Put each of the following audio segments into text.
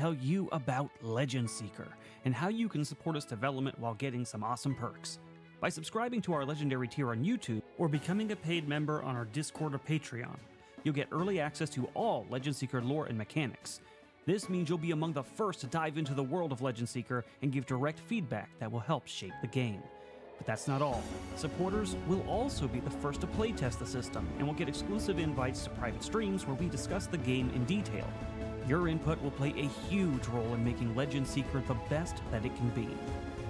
tell you about Legend Seeker and how you can support its development while getting some awesome perks. By subscribing to our Legendary tier on YouTube or becoming a paid member on our Discord or Patreon, you'll get early access to all Legend Seeker lore and mechanics. This means you'll be among the first to dive into the world of Legend Seeker and give direct feedback that will help shape the game. But that's not all. Supporters will also be the first to playtest the system and will get exclusive invites to private streams where we discuss the game in detail. Your input will play a huge role in making Legend Seeker the best that it can be.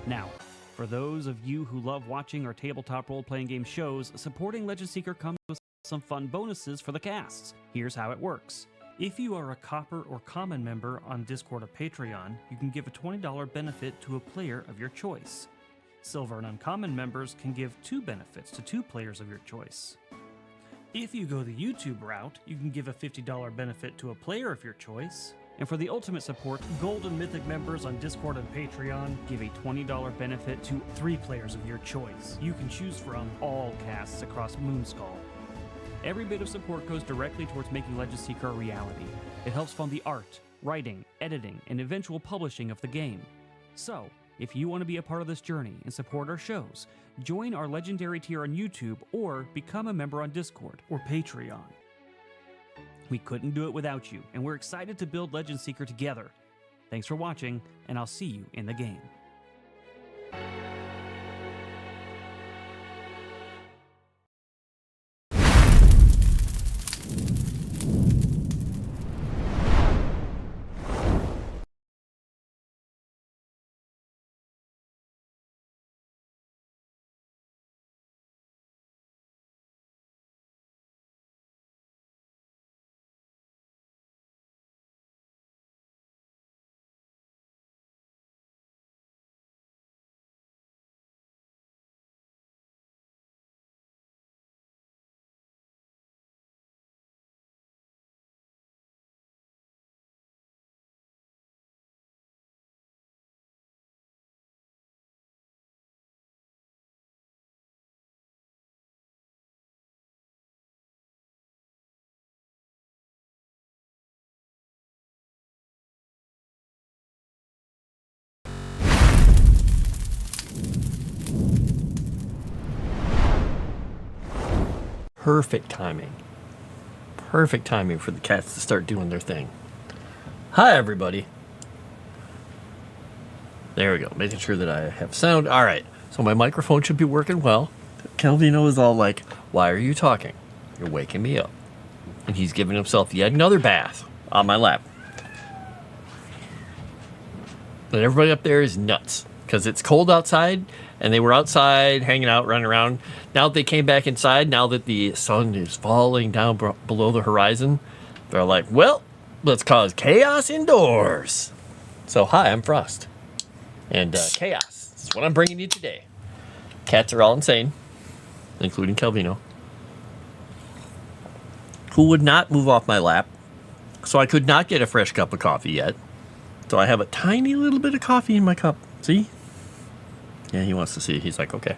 Now, for those of you who love watching our tabletop role-playing game shows, supporting Legend Seeker comes with some fun bonuses for the casts. Here's how it works. If you are a Copper or Common member on Discord or Patreon, you can give a $20 benefit to a player of your choice. Silver and Uncommon members can give 2 benefits to 2 players of your choice. If you go the YouTube route, you can give a $50 benefit to a player of your choice. And for the ultimate support, Gold and Mythic members on Discord and Patreon give a $20 benefit to 3 players of your choice. You can choose from all casts across Moonskull. Every bit of support goes directly towards making Legend Seeker a reality. It helps fund the art, writing, editing, and eventual publishing of the game. So, if you want to be a part of this journey and support our shows, join our Legendary tier on YouTube or become a member on Discord or Patreon. We couldn't do it without you, and we're excited to build Legend Seeker together. Thanks for watching, and I'll see you in the game. Perfect timing. Perfect timing for the cats to start doing their thing. Hi, everybody. There we go. Making sure that I have sound. All right. So my microphone should be working well. Calvino is all like, why are you talking? You're waking me up. And he's giving himself yet another bath on my lap. But everybody up there is nuts because it's cold outside. And they were outside, hanging out, running around. Now that they came back inside, now that the sun is falling down below the horizon, they're like, well, let's cause chaos indoors. So, hi, I'm Froste. And chaos is what I'm bringing you today. Cats are all insane, including Calvino, who would not move off my lap. So I could not get a fresh cup of coffee yet. So I have a tiny little bit of coffee in my cup. See? Yeah, he wants to see it. He's like, okay.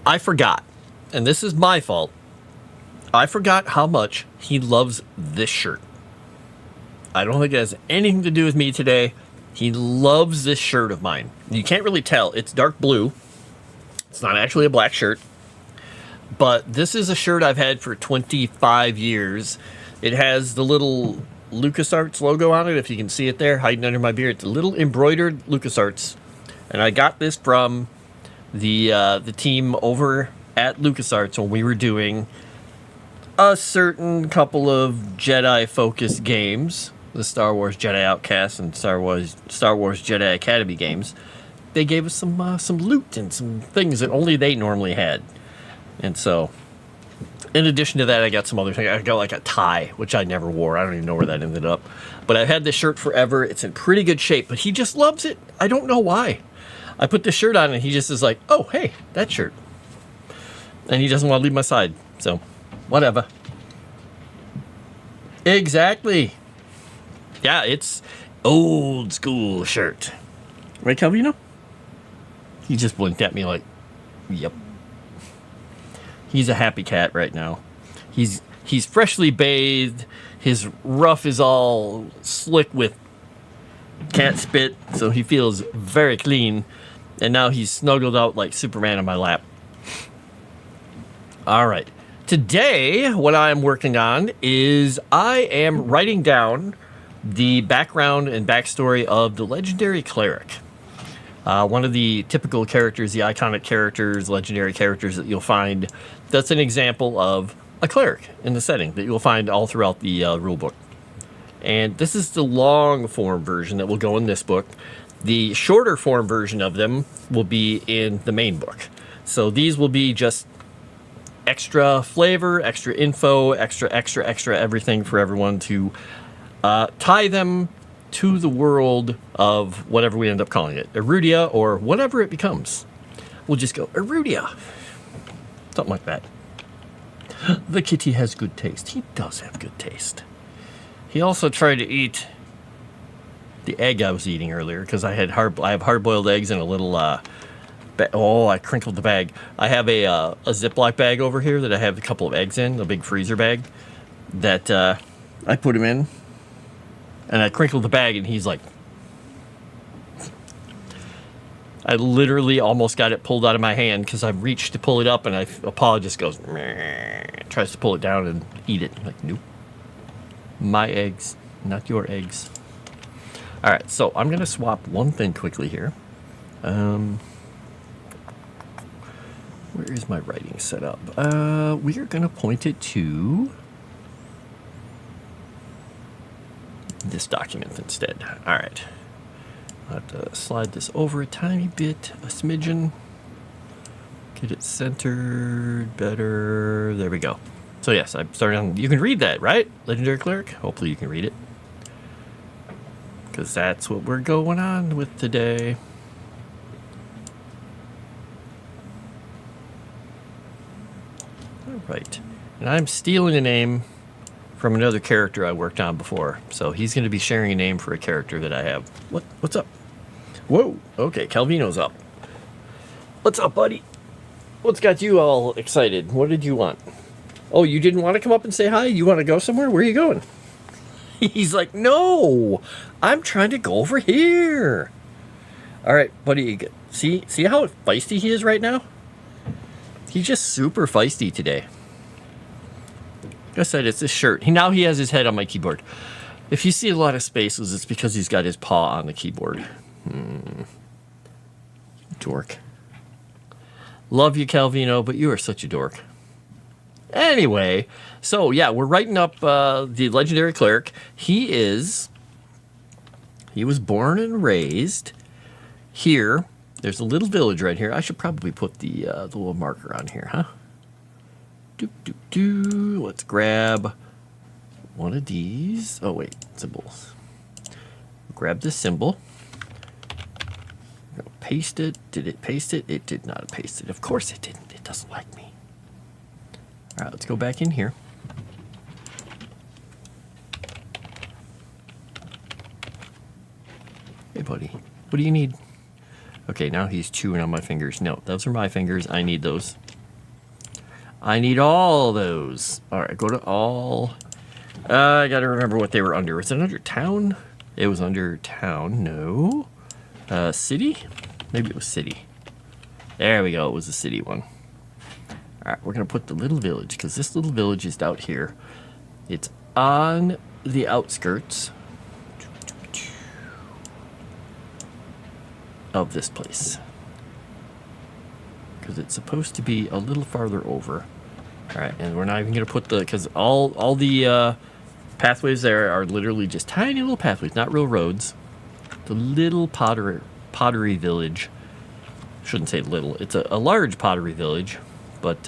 I forgot, and this is my fault. I forgot how much he loves this shirt. I don't think it has anything to do with me today. He loves this shirt of mine. You can't really tell. It's dark blue. It's not actually a black shirt. But this is a shirt I've had for 25 years. It has the little LucasArts logo on it, if you can see it there, hiding under my beard. It's a little embroidered LucasArts. And I got this from the team over at LucasArts when we were doing a certain couple of Jedi-focused games, the Star Wars Jedi Outcast and Star Wars Jedi Academy games. They gave us some loot and some things that only they normally had. And so, in addition to that, I got some other things. I got like a tie, which I never wore. I don't even know where that ended up. But I've had this shirt forever. It's in pretty good shape, but he just loves it. I don't know why. I put this shirt on and he just is like, oh, hey, that shirt. And he doesn't want to leave my side. So, whatever. Exactly. Yeah, it's old school shirt. Right, Calvino? He just blinked at me like, yep. He's a happy cat right now. He's He's freshly bathed. His ruff is all slick with cat spit, so he feels very clean. And now he's snuggled out like Superman in my lap. All right. Today, what I'm working on is I am writing down the background and backstory of the legendary cleric. One of the typical characters, the iconic characters, legendary characters that you'll find, that's an example of a cleric in the setting that you'll find all throughout the rulebook. And this is the long form version that will go in this book. The shorter form version of them will be in the main book. So these will be just extra flavor, extra info, extra everything for everyone to tie them to the world of whatever we end up calling it. Erudia or whatever it becomes. We'll just go Erudia. Something like that. The kitty has good taste. He does have good taste. He also tried to eat the egg I was eating earlier because I have hard-boiled eggs in a little I crinkled the bag. I have a Ziploc bag over here that I have a couple of eggs in, a big freezer bag that I put him in, and I crinkled the bag, and he's like, I literally almost got it pulled out of my hand because I reached to pull it up, and Paul just goes, meh, tries to pull it down and eat it. I'm like, nope, my eggs, not your eggs. All right, so I'm gonna swap one thing quickly here. Where is my writing set up? We are going to point it to this document instead. All right. I'll have to slide this over a tiny bit, a smidgen. Get it centered better. There we go. So yes, I'm starting on, you can read that, right? Legendary Cleric? Hopefully you can read it. Because that's what we're going on with today. Right, and I'm stealing a name from another character I worked on before, so he's going to be sharing a name for a character that I have. What's up? Whoa, okay, Calvino's up. What's up, buddy? What's got you all excited? What did you want? Oh, you didn't want to come up and say hi? You want to go somewhere? Where are you going? He's like, no, I'm trying to go over here. All right, buddy, see how feisty he is right now? He's just super feisty today. Like I said, it's this shirt. Now he has his head on my keyboard. If you see a lot of spaces, it's because he's got his paw on the keyboard. Dork. Love you, Calvino, but you are such a dork. Anyway, so yeah, we're writing up the legendary cleric. He was born and raised here. There's a little village right here. I should probably put the little marker on here, huh? Let's grab one of these. Oh, wait, symbols. Grab this symbol. Paste it. Did it paste it? It did not paste it. Of course it didn't. It doesn't like me. All right, let's go back in here. Hey, buddy. What do you need? Okay, now he's chewing on my fingers. No, those are my fingers. I need those. I need all those. All right, go to all. I got to remember what they were under. Was it under town? It was under town. No. City? Maybe it was city. There we go. It was the city one. All right, we're going to put the little village because this little village is out here. It's on the outskirts of this place because it's supposed to be a little farther over. All right, and we're not even going to put because all the pathways there are literally just tiny little pathways, not real roads. The little pottery village. Shouldn't say little. It's a large pottery village, but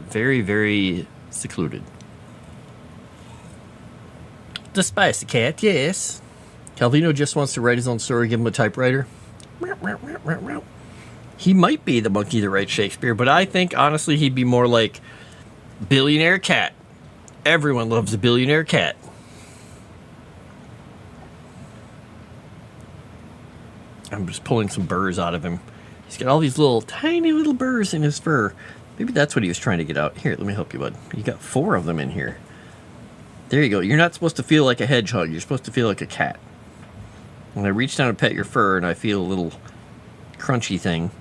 very, very secluded. The spicy cat, yes. Calvino just wants to write his own story. Give him a typewriter. He might be the monkey that writes Shakespeare, but I think honestly he'd be more like billionaire cat. Everyone loves a billionaire cat. I'm just pulling some burrs out of him. He's got all these little tiny little burrs in his fur. Maybe that's what he was trying to get out. Here, let me help you, bud. You got 4 of them in here. There you go. You're not supposed to feel like a hedgehog. You're supposed to feel like a cat. When I reach down to pet your fur and I feel a little crunchy thing.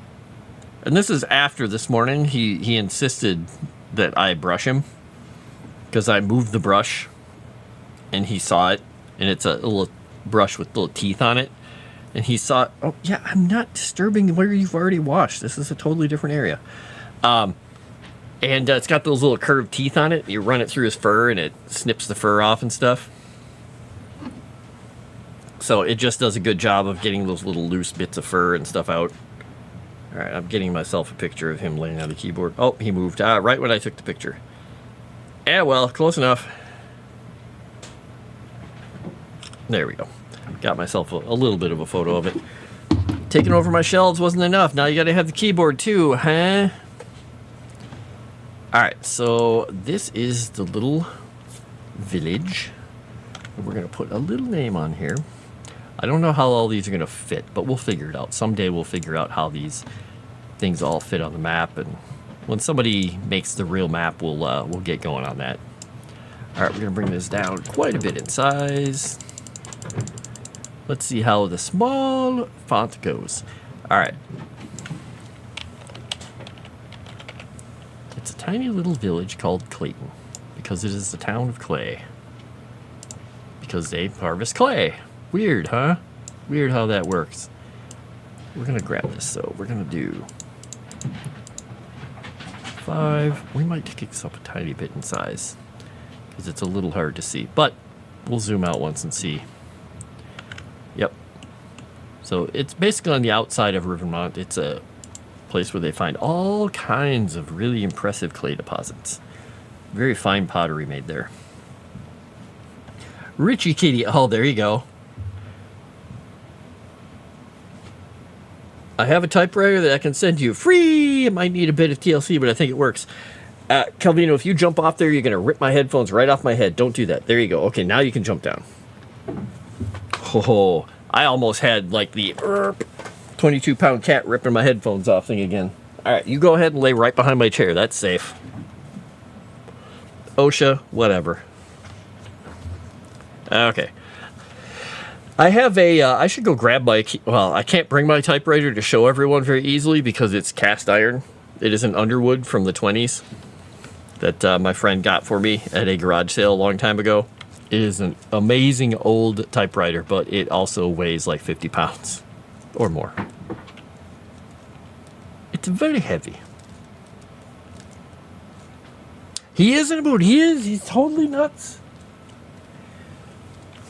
And this is after this morning. He insisted that I brush him because I moved the brush and he saw it. And it's a little brush with little teeth on it. And he saw, oh, yeah, I'm not disturbing where you've already washed. This is a totally different area. And it's got those little curved teeth on it. You run it through his fur, and it snips the fur off and stuff. So it just does a good job of getting those little loose bits of fur and stuff out. All right, I'm getting myself a picture of him laying on the keyboard. Oh, he moved right when I took the picture. Yeah, well, close enough. There we go. Got myself a little bit of a photo of it. Taking over my shelves wasn't enough. Now you got to have the keyboard too, huh? All right, so this is the little village. We're going to put a little name on here. I don't know how all these are going to fit, but we'll figure it out. Someday we'll figure out how these things all fit on the map, and when somebody makes the real map, we'll get going on that. All right, we're going to bring this down quite a bit in size. Let's see how the small font goes. All right. It's a tiny little village called Clayton because it is the town of clay. Because they harvest clay. Weird, huh? Weird how that works. We're going to grab this, so we're going to do 5. We might kick this up a tiny bit in size because it's a little hard to see, but we'll zoom out once and see. Yep. So it's basically on the outside of Rivermont. It's a place where they find all kinds of really impressive clay deposits. Very fine pottery made there. Richie Kitty. Oh, there you go. I have a typewriter that I can send you free. It might need a bit of TLC, but I think it works. Calvino, if you jump off there, you're going to rip my headphones right off my head. Don't do that. There you go. Okay, now you can jump down. Oh, I almost had like the 22-pound cat ripping my headphones off thing again. All right, you go ahead and lay right behind my chair. That's safe. OSHA, whatever. Okay. I have I should go grab my, well, I can't bring my typewriter to show everyone very easily because it's cast iron. It is an Underwood from the 20s that my friend got for me at a garage sale a long time ago. It is an amazing old typewriter, but it also weighs like 50 pounds or more. It's very heavy. He is in a mood. He's totally nuts.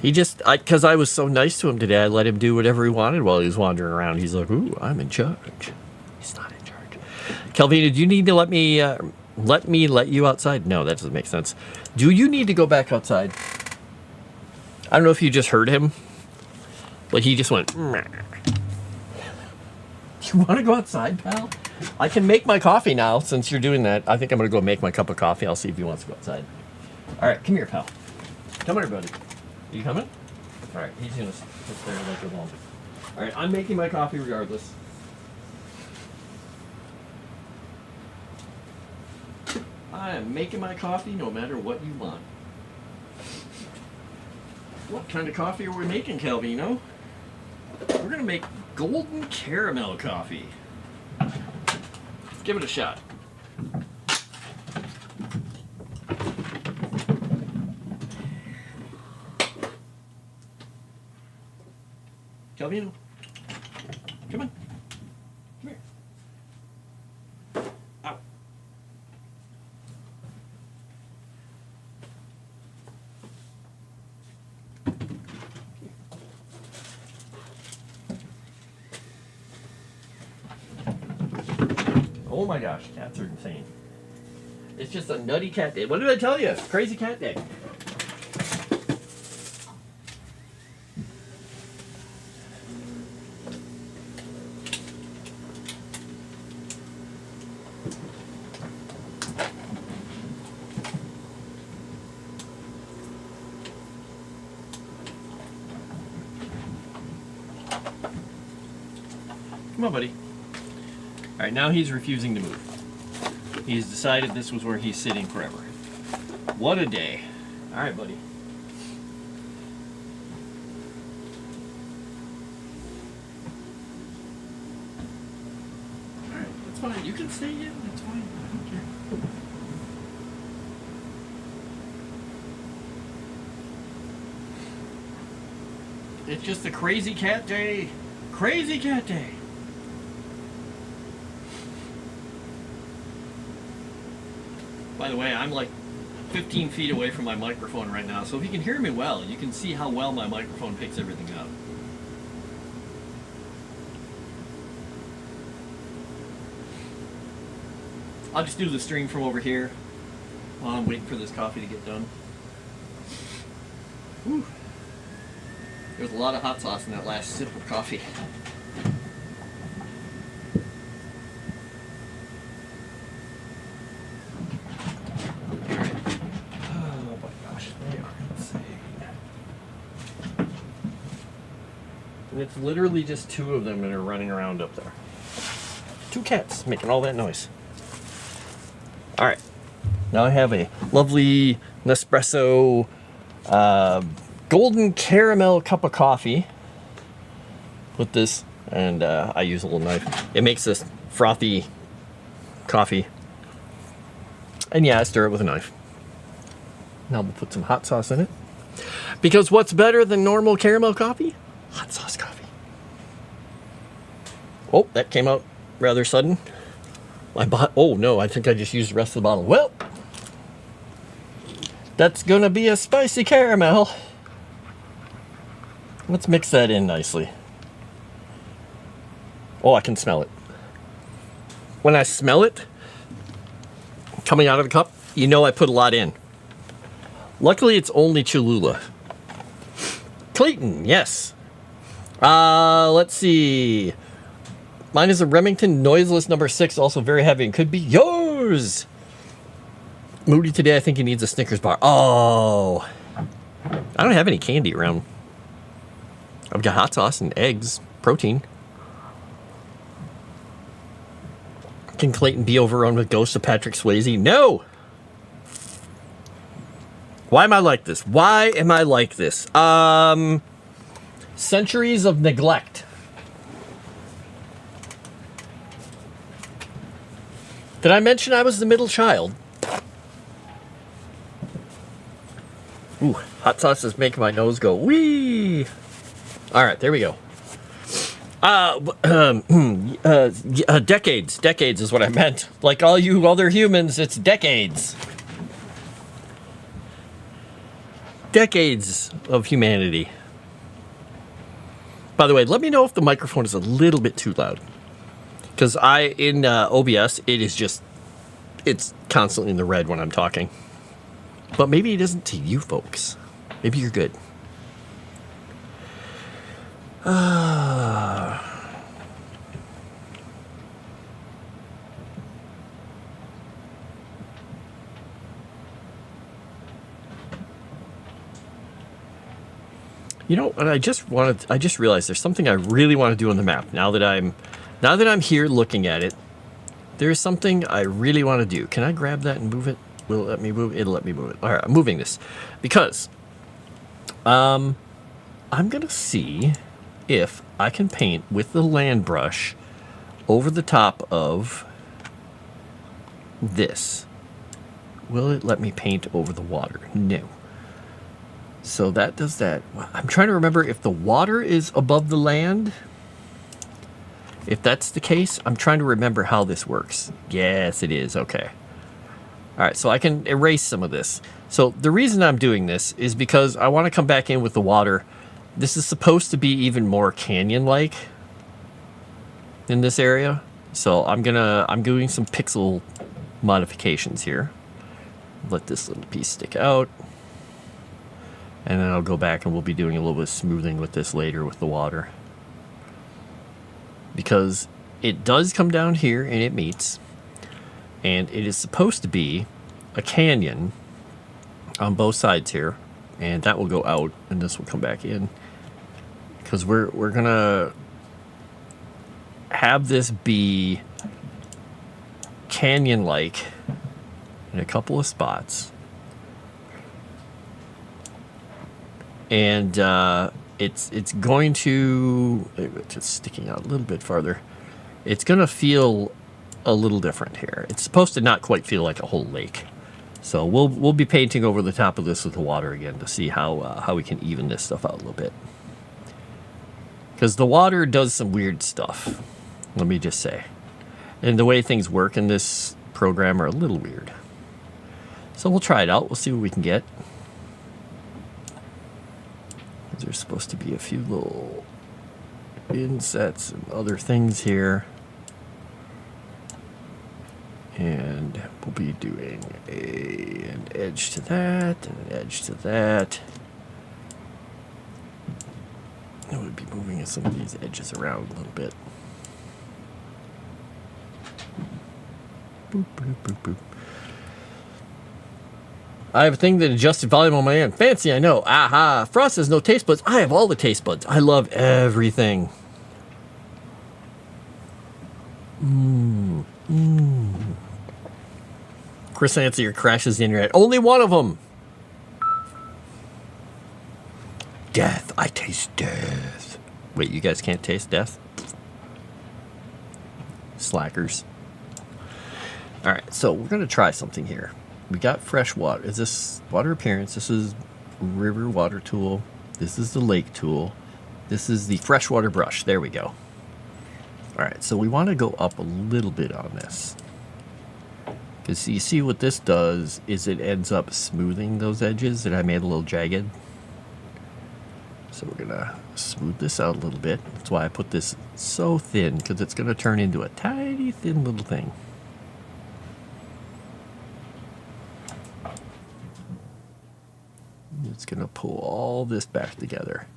He just, because I was so nice to him today, I let him do whatever he wanted while he was wandering around. He's like, ooh, I'm in charge. He's not in charge. Calvina, do you need to let me let you outside? No, that doesn't make sense. Do you need to go back outside? I don't know if you just heard him, but he just went, meh. You want to go outside, pal? I can make my coffee now since you're doing that. I think I'm going to go make my cup of coffee. I'll see if he wants to go outside. All right, come here, pal. Come here, buddy. Are you coming? All right, he's going to sit there like a lump. All right, I'm making my coffee regardless. I am making my coffee no matter what you want. What kind of coffee are we making, Calvino? We're going to make golden caramel coffee. Let's give it a shot. Calvino, come on. Come here. Ow. Oh my gosh, cats are insane. It's just a nutty cat day. What did I tell you? Crazy cat day. Come on, buddy. All right, now he's refusing to move. He's decided this was where he's sitting forever. What a day. All right, buddy. All right, that's fine. You can stay in. That's fine. I don't care. It's just a crazy cat day. Crazy cat day. By the way, I'm like 15 feet away from my microphone right now, so if you can hear me well, you can see how well my microphone picks everything up. I'll just do the stream from over here while I'm waiting for this coffee to get done. Whew. There's a lot of hot sauce in that last sip of coffee. Oh my gosh, they are insane. And it's literally just two of them that are running around up there. Two cats making all that noise. Alright, now I have a lovely Nespresso golden caramel cup of coffee with this, and I use a little knife. It makes this frothy coffee. And yeah, I stir it with a knife. Now we'll put some hot sauce in it. Because what's better than normal caramel coffee? Hot sauce coffee. Oh, that came out rather sudden. Oh no, I think I just used the rest of the bottle. Well, that's gonna be a spicy caramel. Let's mix that in nicely. Oh, I can smell it. When I smell it coming out of the cup, you know I put a lot in. Luckily, it's only Cholula. Clayton, yes. Let's see. Mine is a Remington Noiseless number 6, also very heavy and could be yours. Moody today, I think he needs a Snickers bar. Oh, I don't have any candy around. I've got hot sauce and eggs, protein. Can Clayton be overrun with ghosts of Patrick Swayze? No! Why am I like this? Why am I like this? Centuries of neglect. Did I mention I was the middle child? Ooh, hot sauce is making my nose go wee. All right, there we go. Decades is what I meant. Like all you other humans, it's decades. Decades of humanity. By the way, let me know if the microphone is a little bit too loud. Because in OBS, it's constantly in the red when I'm talking. But maybe it isn't to you folks. Maybe you're good. You know, and I just realized there's something I really want to do on the map. Now that I'm here looking at it, there's something I really want to do. Can I grab that and move it? Will it let me move it? It'll let me move it. All right, I'm moving this because I'm gonna see if I can paint with the land brush over the top of this. Will it let me paint over the water? No. So that does that. I'm trying to remember if the water is above the land. If that's the case, I'm trying to remember how this works. Yes, it is. Okay. All right, so I can erase some of this. So the reason I'm doing this is because I want to come back in with the water. This is supposed to be even more canyon-like in this area. So I'm doing some pixel modifications here. Let this little piece stick out. And then I'll go back and we'll be doing a little bit of smoothing with this later with the water. Because it does come down here and it meets. And it is supposed to be a canyon on both sides here. And that will go out and this will come back in. Because we're going to have this be canyon-like in a couple of spots. And it's going to, just sticking out a little bit farther, it's going to feel a little different here. It's supposed to not quite feel like a whole lake. So we'll be painting over the top of this with the water again to see how we can even this stuff out a little bit. Because the water does some weird stuff, let me just say. And the way things work in this program are a little weird. So we'll try it out. We'll see what we can get. There's supposed to be a few little insets and other things here. And we'll be doing an edge to that and an edge to that. And we'll be moving some of these edges around a little bit. Boop, boop, boop, boop. I have a thing that adjusted volume on my end. Fancy, I know. Aha. Frost has no taste buds. I have all the taste buds. I love everything. Chris Answer crashes the internet. Only one of them. Death. I taste death. Wait, you guys can't taste death? Slackers. All right, so we're going to try something here. We got fresh water. Is this water appearance? This is river water tool. This is the lake tool. This is the freshwater brush. There we go. All right, so we want to go up a little bit on this. Because you see what this does is it ends up smoothing those edges that I made a little jagged. So we're going to smooth this out a little bit. That's why I put this so thin, because it's going to turn into a tiny, thin little thing. It's going to pull all this back together.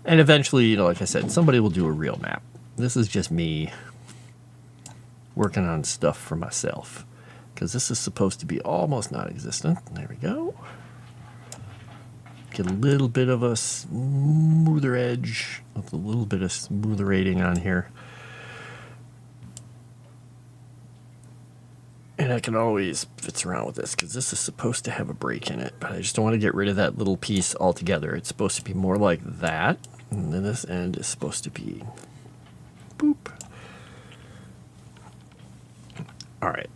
And eventually, you know, like I said, somebody will do a real map. This is just me working on stuff for myself. Because this is supposed to be almost non-existent. There we go. Get a little bit of a smoother edge with a little bit of smoother rating on here. And I can always fitz around with this because this is supposed to have a break in it, but I just don't want to get rid of that little piece altogether. It's supposed to be more like that, and then this end is supposed to be boop. All right.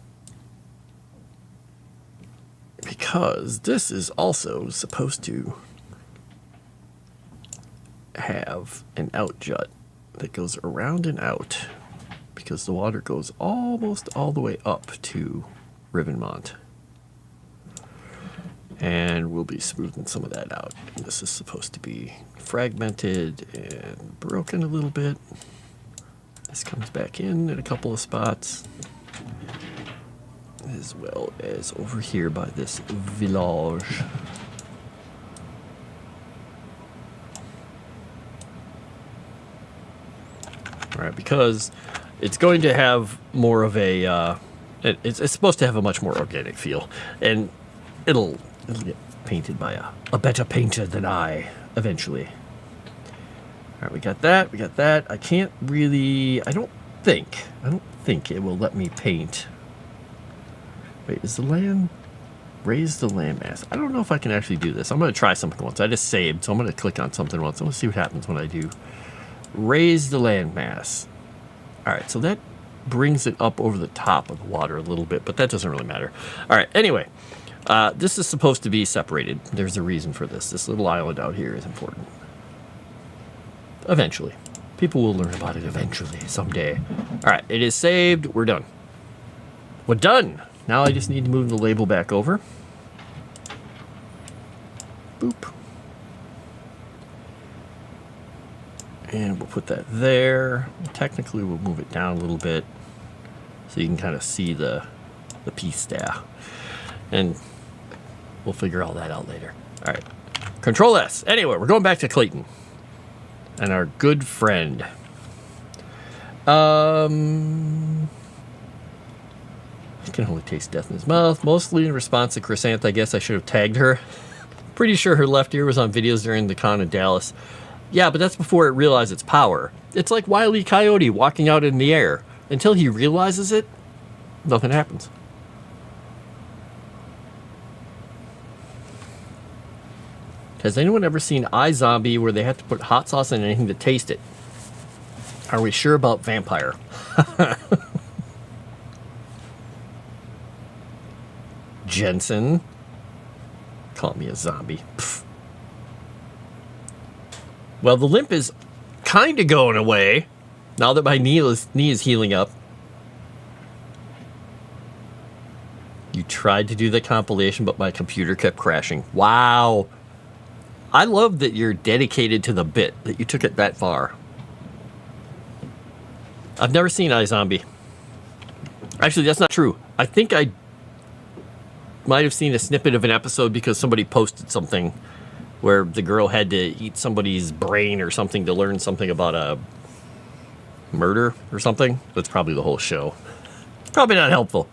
Because this is also supposed to have an out jut that goes around and out. Because the water goes almost all the way up to Rivenmont. And we'll be smoothing some of that out. And this is supposed to be fragmented and broken a little bit. This comes back in a couple of spots. As well as over here by this village. All right, because it's going to have more of a, it's supposed to have a much more organic feel. And it'll get painted by a better painter than I, eventually. All right, we got that. I can't really, I don't think it will let me paint. Wait, is the land, raise the landmass? I don't know if I can actually do this. I'm going to try something once. I just saved, so I'm going to click on something once. I'm going to see what happens when I do. Raise the landmass. All right, so that brings it up over the top of the water a little bit, but that doesn't really matter. All right, anyway, this is supposed to be separated. There's a reason for this. This little island out here is important. Eventually. People will learn about it eventually, someday. All right, it is saved. We're done. We're done. Now I just need to move the label back over. Boop. And we'll put that there. Technically, we'll move it down a little bit so you can kind of see the piece there. And we'll figure all that out later. All right. Control S. Anyway, we're going back to Clayton and our good friend. He can only taste death in his mouth. Mostly in response to Chrysanth, I guess I should have tagged her. Pretty sure her left ear was on videos during the con in Dallas. Yeah, but that's before it realized its power. It's like Wile E. Coyote walking out in the air. Until he realizes it, nothing happens. Has anyone ever seen iZombie where they have to put hot sauce in anything to taste it? Are we sure about vampire? Jensen. Call me a zombie. Pfft. Well, the limp is kind of going away now that my knee is healing up. You tried to do the compilation, but my computer kept crashing. Wow. I love that you're dedicated to the bit, that you took it that far. I've never seen iZombie. Actually, that's not true. I think I might have seen a snippet of an episode because somebody posted something where the girl had to eat somebody's brain or something to learn something about a murder or something. That's probably the whole show. Probably not helpful.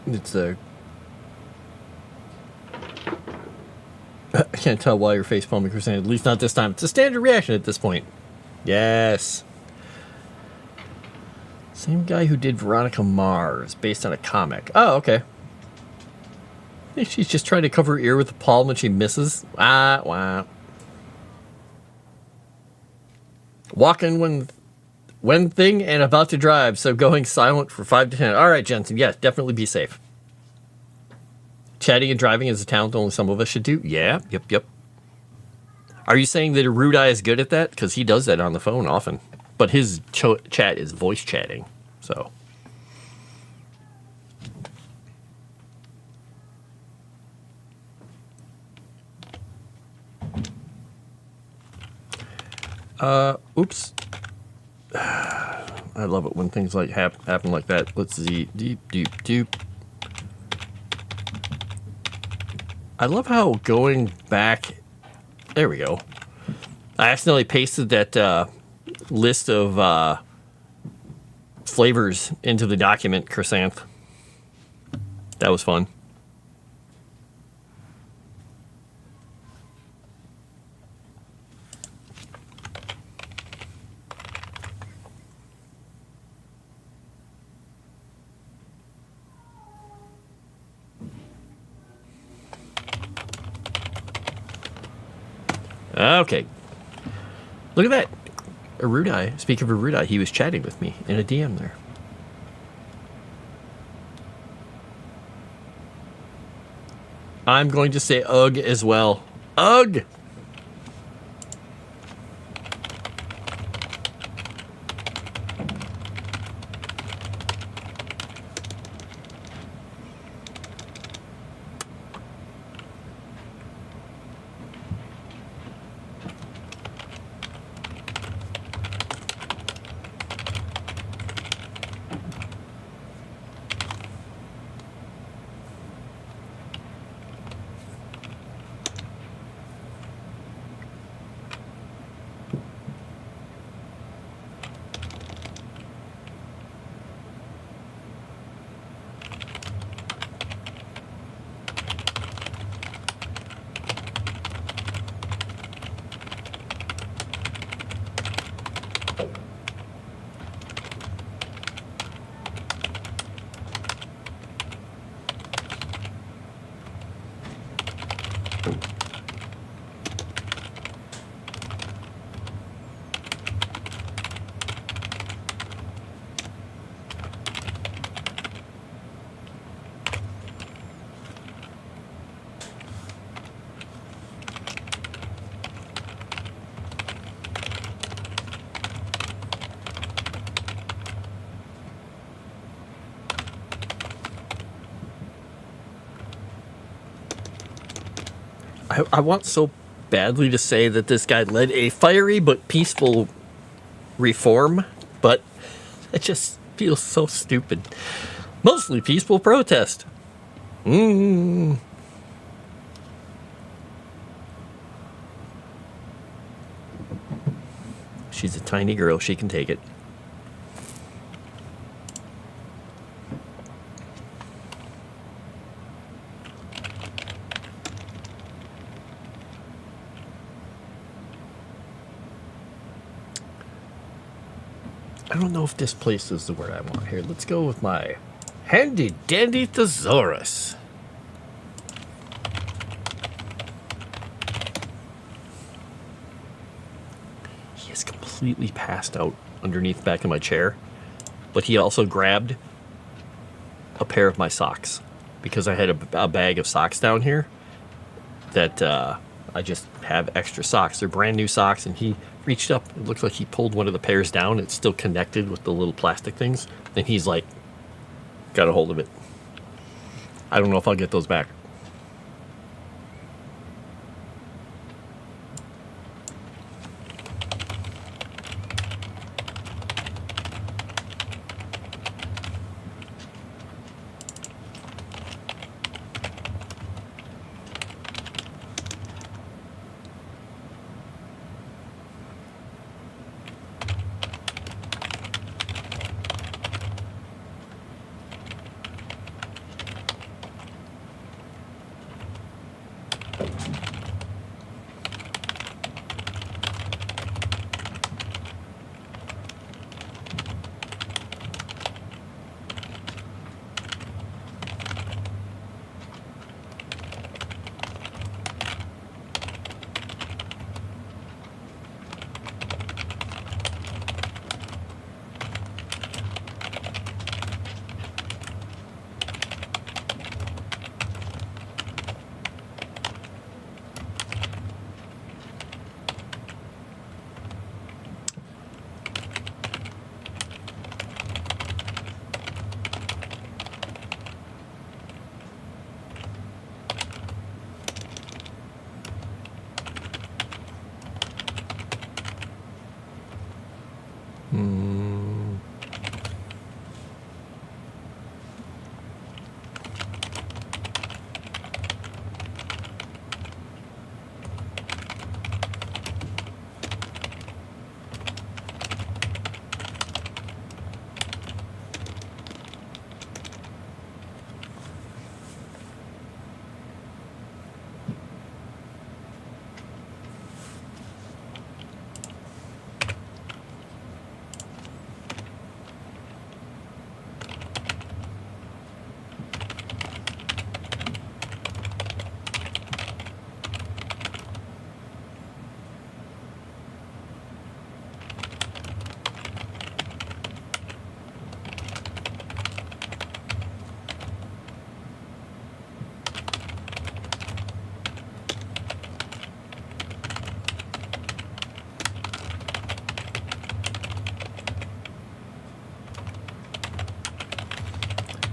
It's a... I can't tell why you're face palming, Chris. At least not this time. It's a standard reaction at this point. Yes. Same guy who did Veronica Mars, based on a comic. Oh, okay. She's just trying to cover her ear with a palm when she misses. Ah, wow. Walking when thing and about to drive, so going silent for 5 to 10. All right, Jensen. Yes, definitely be safe. Chatting and driving is a talent only some of us should do. Yeah, yep. Are you saying that Erudai is good at that? Because he does that on the phone often. But his chat is voice chatting, so... Oops. I love it when things like happen like that. Let's see. Deep. I love how going back... There we go. I accidentally pasted that list of flavors into the document, Chrysanth. That was fun. Okay. Look at that. Erudai. Speaking of Erudai, he was chatting with me in a DM there. I'm going to say ugh as well. Ugh! I want so badly to say that this guy led a fiery but peaceful reform, but it just feels so stupid. Mostly peaceful protest. She's a tiny girl. She can take it. I don't know if this place is the word I want here. Let's go with my handy dandy thesaurus. He is completely passed out underneath the back of my chair, but he also grabbed a pair of my socks because I had a bag of socks down here that I just have extra socks. They're brand new socks, and he reached up. It looks like he pulled one of the pairs down. It's still connected with the little plastic things. And he's like, got a hold of it. I don't know if I'll get those back.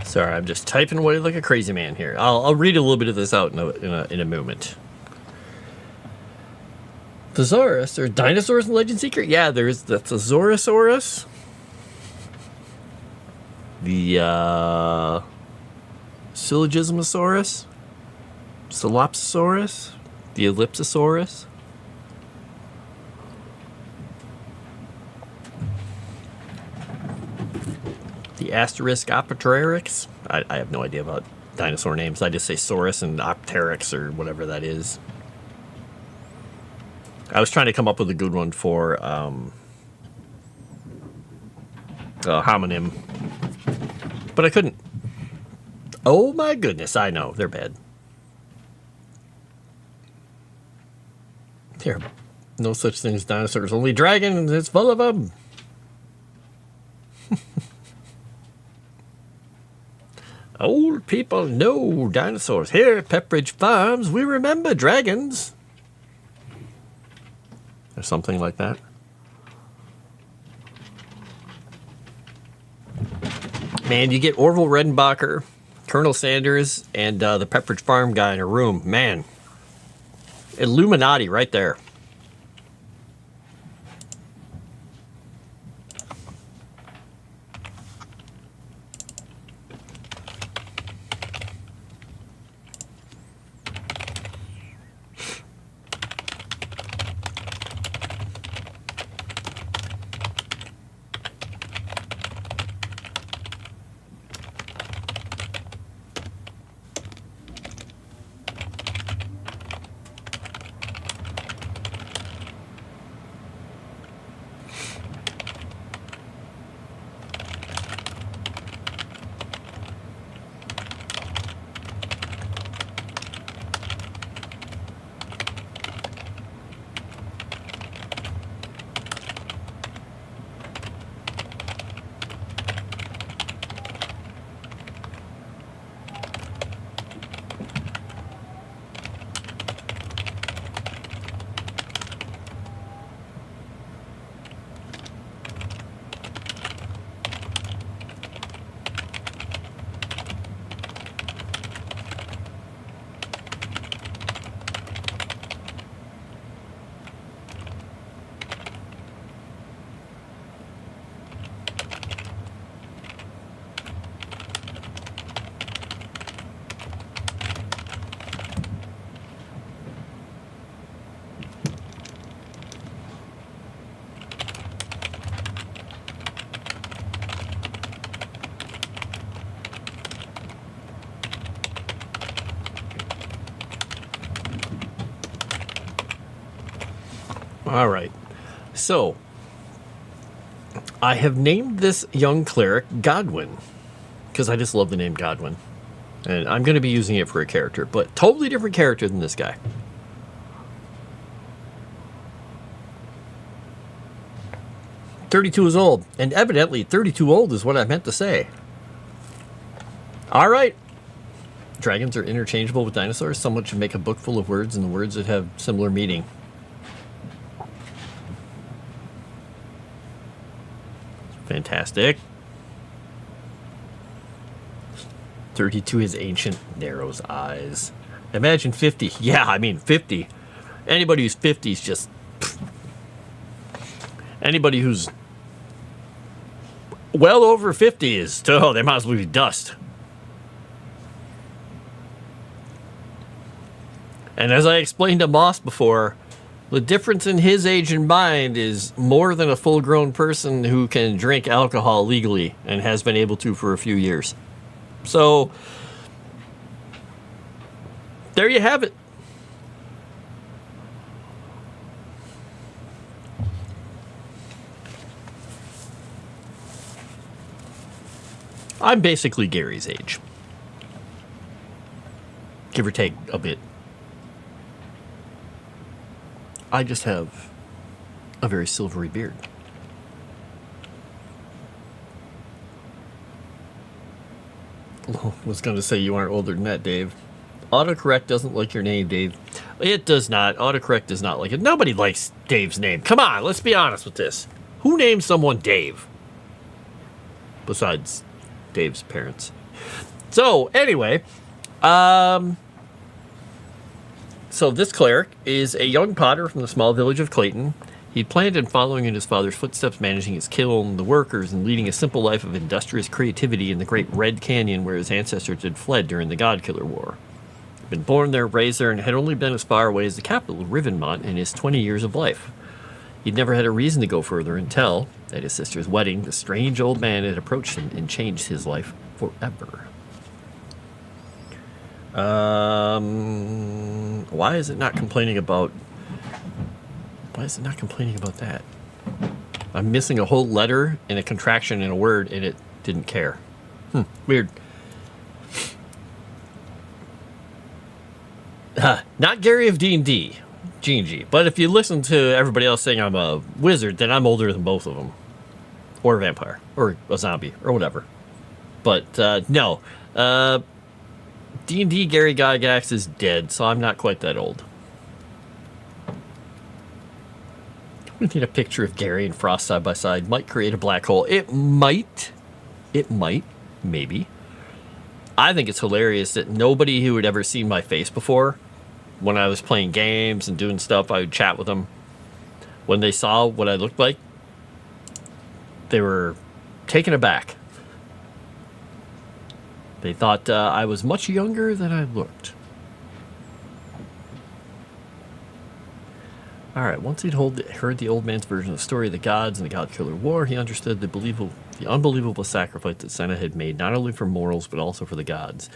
Sorry, I'm just typing away like a crazy man here. I'll read a little bit of this out in a moment. Thesaurus, or dinosaurs in Legend Seeker? Yeah, there's the Thesaurosaurus. The Syllogismosaurus. Silopsosaurus. The Ellipsosaurus. The Asteriskopteryx. I have no idea about dinosaur names. I just say Saurus and Opteryx or whatever that is. I was trying to come up with a good one for homonym, but I couldn't. Oh my goodness, I know, they're bad. There, no such thing as dinosaurs. Only dragons. It's full of them. Old people know dinosaurs. Here at Pepperidge Farms, we remember dragons. Or something like that. Man, you get Orville Redenbacher, Colonel Sanders, and the Pepperidge Farm guy in a room. Man, Illuminati right there. All right. So, I have named this young cleric Godwin because I just love the name Godwin. And I'm going to be using it for a character, but totally different character than this guy. "32 is old," and evidently 32 old is what I meant to say. All right. Dragons are interchangeable with dinosaurs. Someone should make a book full of words and the words that have similar meaning. Fantastic. 32 is ancient, narrows eyes. Imagine 50. Yeah, I mean 50. Anybody who's 50 is just... Anybody who's well over 50 is... Oh, they might as well be dust. And as I explained to Moss before, the difference in his age and mind is more than a full-grown person who can drink alcohol legally and has been able to for a few years. So, there you have it. I'm basically Gary's age. Give or take a bit. I just have a very silvery beard. Oh, I was going to say you aren't older than that, Dave. Autocorrect doesn't like your name, Dave. It does not. Autocorrect does not like it. Nobody likes Dave's name. Come on, let's be honest with this. Who names someone Dave? Besides Dave's parents. So, anyway, so this cleric is a young potter from the small village of Clayton. He planned on following in his father's footsteps, managing his kiln, the workers, and leading a simple life of industrious creativity in the great Red Canyon where his ancestors had fled during the Godkiller War. He'd been born there, raised there, and had only been as far away as the capital, Rivenmont, in his 20 years of life. He'd never had a reason to go further until, at his sister's wedding, the strange old man had approached him and changed his life forever. Why is it not complaining about that? I'm missing a whole letter and a contraction in a word, and it didn't care. Weird. Not Gary of D&D. G&G. But if you listen to everybody else saying I'm a wizard, then I'm older than both of them. Or a vampire. Or a zombie. Or whatever. But, no. D&D Gary Gygax is dead, so I'm not quite that old. We need a picture of Gary and Frost side by side. Might create a black hole. It might. Maybe. I think it's hilarious that nobody who had ever seen my face before, when I was playing games and doing stuff, I would chat with them. When they saw what I looked like, they were taken aback. They thought I was much younger than I looked. All right, once he'd heard the old man's version of the story of the gods and the God-Killer War, he understood the unbelievable sacrifice that Senna had made, not only for mortals, but also for the gods.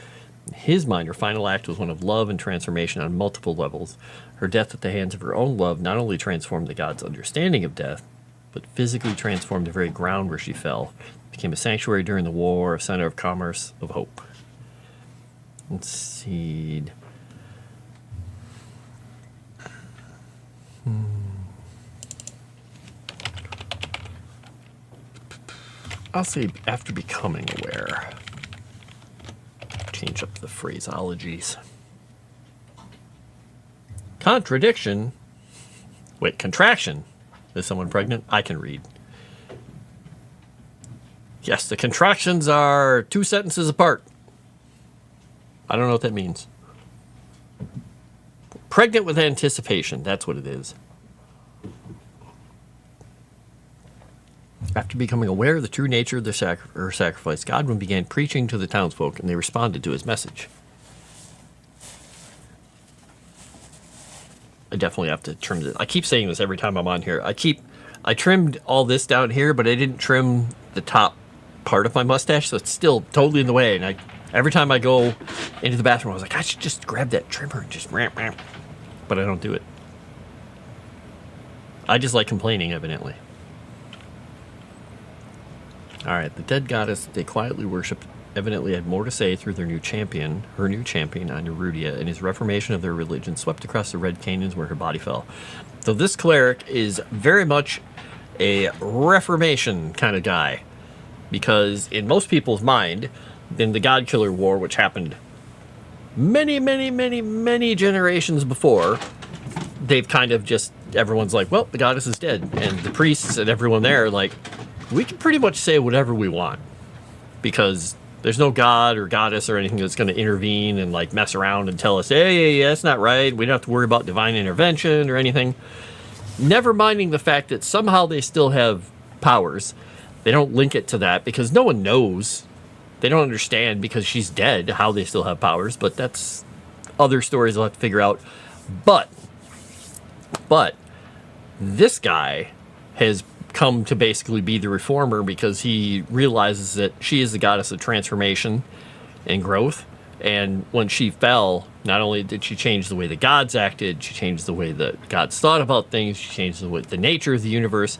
In his mind, her final act was one of love and transformation on multiple levels. Her death at the hands of her own love not only transformed the gods' understanding of death, but physically transformed the very ground where she fell. It became a sanctuary during the war, a center of commerce, of hope. Let's see. I'll say after becoming aware. Change up the phraseologies. Contradiction. Wait, contraction. Is someone pregnant? I can read. Yes, the contractions are 2 sentences apart. I don't know what that means. Pregnant with anticipation. That's what it is. After becoming aware of the true nature of her sacrifice, Godwin began preaching to the townsfolk, and they responded to his message. I definitely have to trim this. I keep saying this every time I'm on here. I trimmed all this down here, but I didn't trim the top part of my mustache, so it's still totally in the way. And every time I go into the bathroom, I was like, I should just grab that trimmer and just ramp. But I don't do it. I just like complaining, evidently. All right, the dead goddess they quietly worshipped evidently had more to say through her new champion, Anirudia, and his reformation of their religion swept across the red canyons where her body fell. So this cleric is very much a reformation kind of guy, because in most people's mind, in the God-Killer War, which happened many generations before, they've kind of just, everyone's like, well, the goddess is dead, and the priests and everyone there are like, we can pretty much say whatever we want, because there's no god or goddess or anything that's going to intervene and like mess around and tell us, hey, that's not right. We don't have to worry about divine intervention or anything. Never minding the fact that somehow they still have powers. They don't link it to that because no one knows. They don't understand because she's dead how they still have powers, but that's other stories they'll have to figure out. But this guy has come to basically be the reformer because he realizes that she is the goddess of transformation and growth. And when she fell, not only did she change the way the gods acted, she changed the way the gods thought about things, she changed the nature of the universe.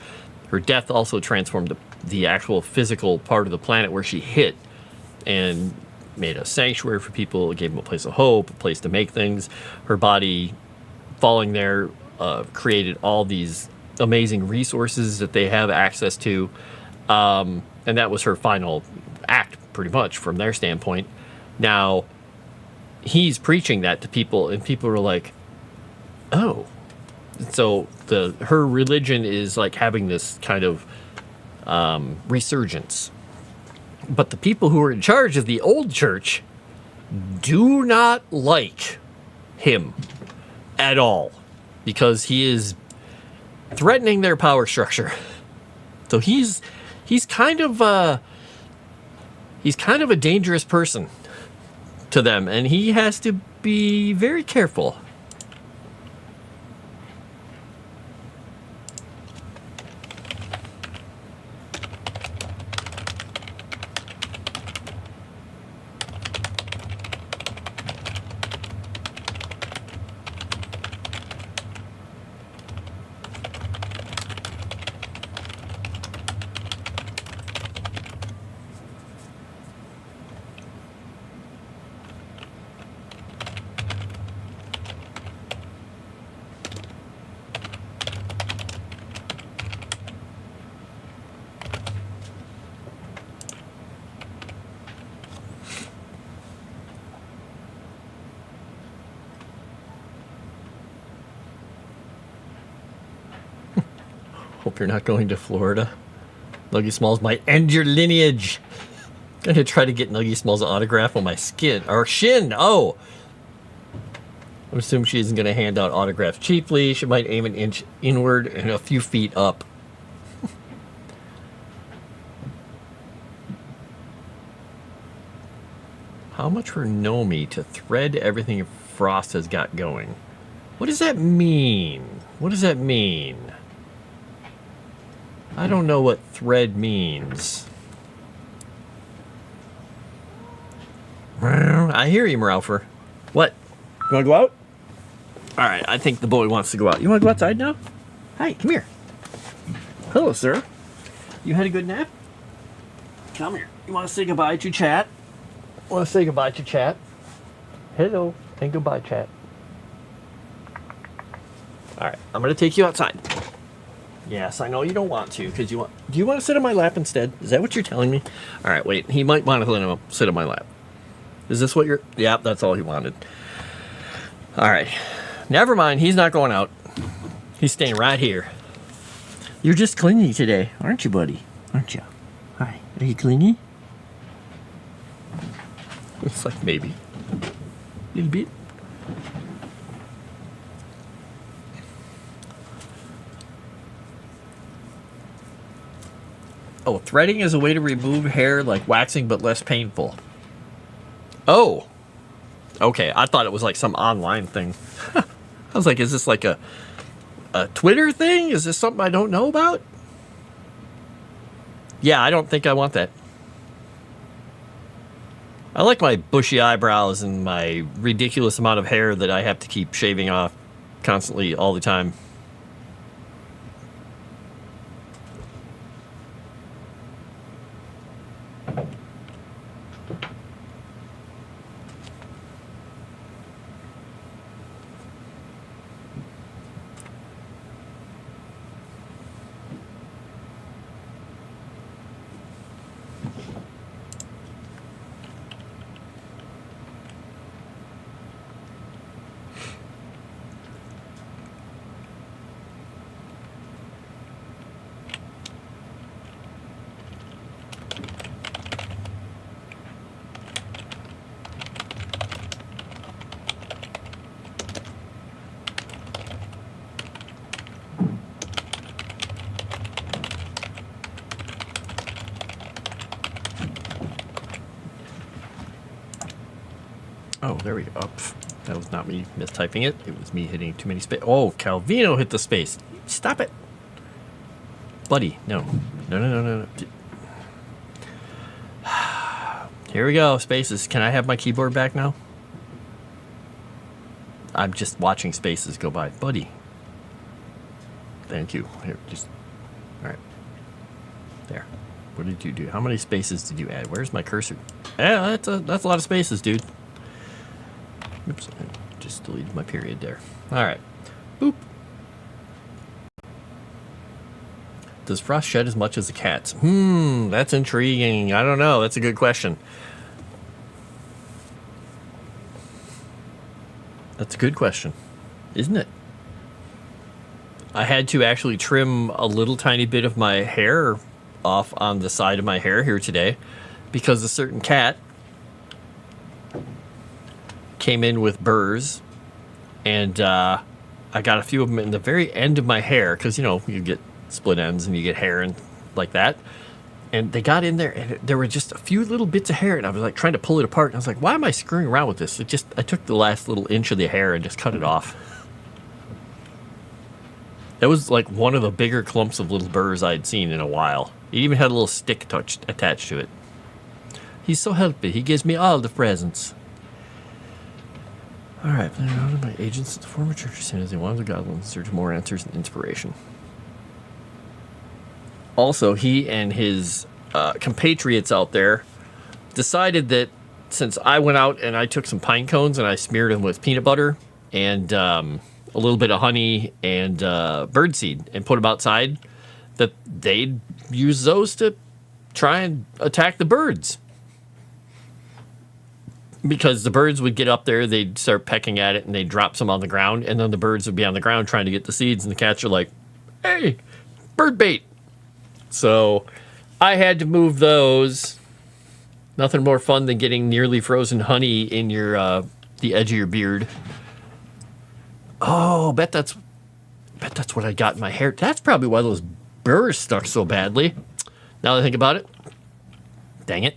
Her death also transformed the actual physical part of the planet where she hit and made a sanctuary for people, gave them a place of hope, a place to make things. Her body falling there created all these amazing resources that they have access to, and that was her final act pretty much from their standpoint. Now he's preaching that to people, and people are like, oh, so her religion is like having this kind of resurgence. But the people who are in charge of the old church do not like him at all, because he is threatening their power structure. So he's kind of a dangerous person to them, and he has to be very careful. Hope you're not going to Florida. Nuggie Smalls might end your lineage. Gonna try to get Nuggie Smalls' autograph on my skin or shin. Oh, I'm assuming she isn't gonna hand out autographs cheaply. She might aim an inch inward and a few feet up. How much for Nomi to thread everything Frost has got going? What does that mean? What does that mean? I don't know what thread means. I hear you, Ralpher. What? You want to go out? All right, I think the boy wants to go out. You want to go outside now? Hi, come here. Hello, sir. You had a good nap? Come here. You want to say goodbye to chat? Want to say goodbye to chat? Hello and goodbye, chat. All right, I'm going to take you outside. Yes, I know you don't want to because you want... Do you want to sit on my lap instead? Is that what you're telling me? All right, wait. He might want to let him sit on my lap. Is this what you're... Yeah, that's all he wanted. All right. Never mind. He's not going out. He's staying right here. You're just clingy today, aren't you, buddy? Aren't you? Hi. Are you clingy? It's like maybe. A little bit. Oh, threading is a way to remove hair like waxing but less painful. Oh. Okay, I thought it was like some online thing. I was like, is this like a Twitter thing? Is this something I don't know about? Yeah, I don't think I want that. I like my bushy eyebrows and my ridiculous amount of hair that I have to keep shaving off constantly all the time. Oh, there we go. Oh, that was not me mistyping it. It was me hitting too many space. Oh, Calvino hit the space. Stop it. Buddy, no. No. Here we go, spaces. Can I have my keyboard back now? I'm just watching spaces go by. Buddy. Thank you. Here, just... All right. There. What did you do? How many spaces did you add? Where's my cursor? Yeah, that's a lot of spaces, dude. Oops, I just deleted my period there. All right. Boop. Does Frost shed as much as the cats? That's intriguing. I don't know. That's a good question. That's a good question, isn't it? I had to actually trim a little tiny bit of my hair off on the side of my hair here today because a certain cat came in with burrs, and I got a few of them in the very end of my hair because, you know, you get split ends and you get hair and like that. And they got in there and there were just a few little bits of hair, and I was like trying to pull it apart, and I was like, why am I screwing around with this? I took the last little inch of the hair and just cut it off. That was like one of the bigger clumps of little burrs I'd seen in a while. It even had a little stick attached to it. He's so helpful. He gives me all the presents. All right, planning around my agents at the former church of San Jose, one of the goblins, search for more answers and inspiration. Also, he and his compatriots out there decided that since I went out and I took some pine cones and I smeared them with peanut butter and a little bit of honey and birdseed and put them outside, that they'd use those to try and attack the birds. Because the birds would get up there, they'd start pecking at it, and they'd drop some on the ground, and then the birds would be on the ground trying to get the seeds, and the cats are like, hey, bird bait. So I had to move those. Nothing more fun than getting nearly frozen honey in your the edge of your beard. Oh, bet that's what I got in my hair. That's probably why those burrs stuck so badly. Now that I think about it. Dang it.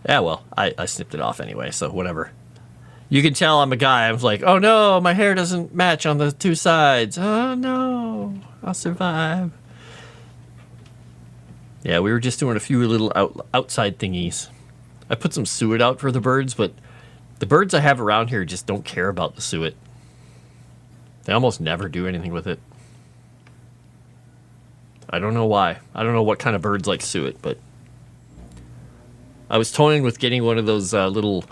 Yeah, well, I snipped it off anyway, so whatever. You can tell I'm a guy. I was like, oh no, my hair doesn't match on the two sides. Oh no, I'll survive. Yeah, we were just doing a few little outside thingies. I put some suet out for the birds, but the birds I have around here just don't care about the suet. They almost never do anything with it. I don't know why. I don't know what kind of birds like suet, but I was toying with getting one of those little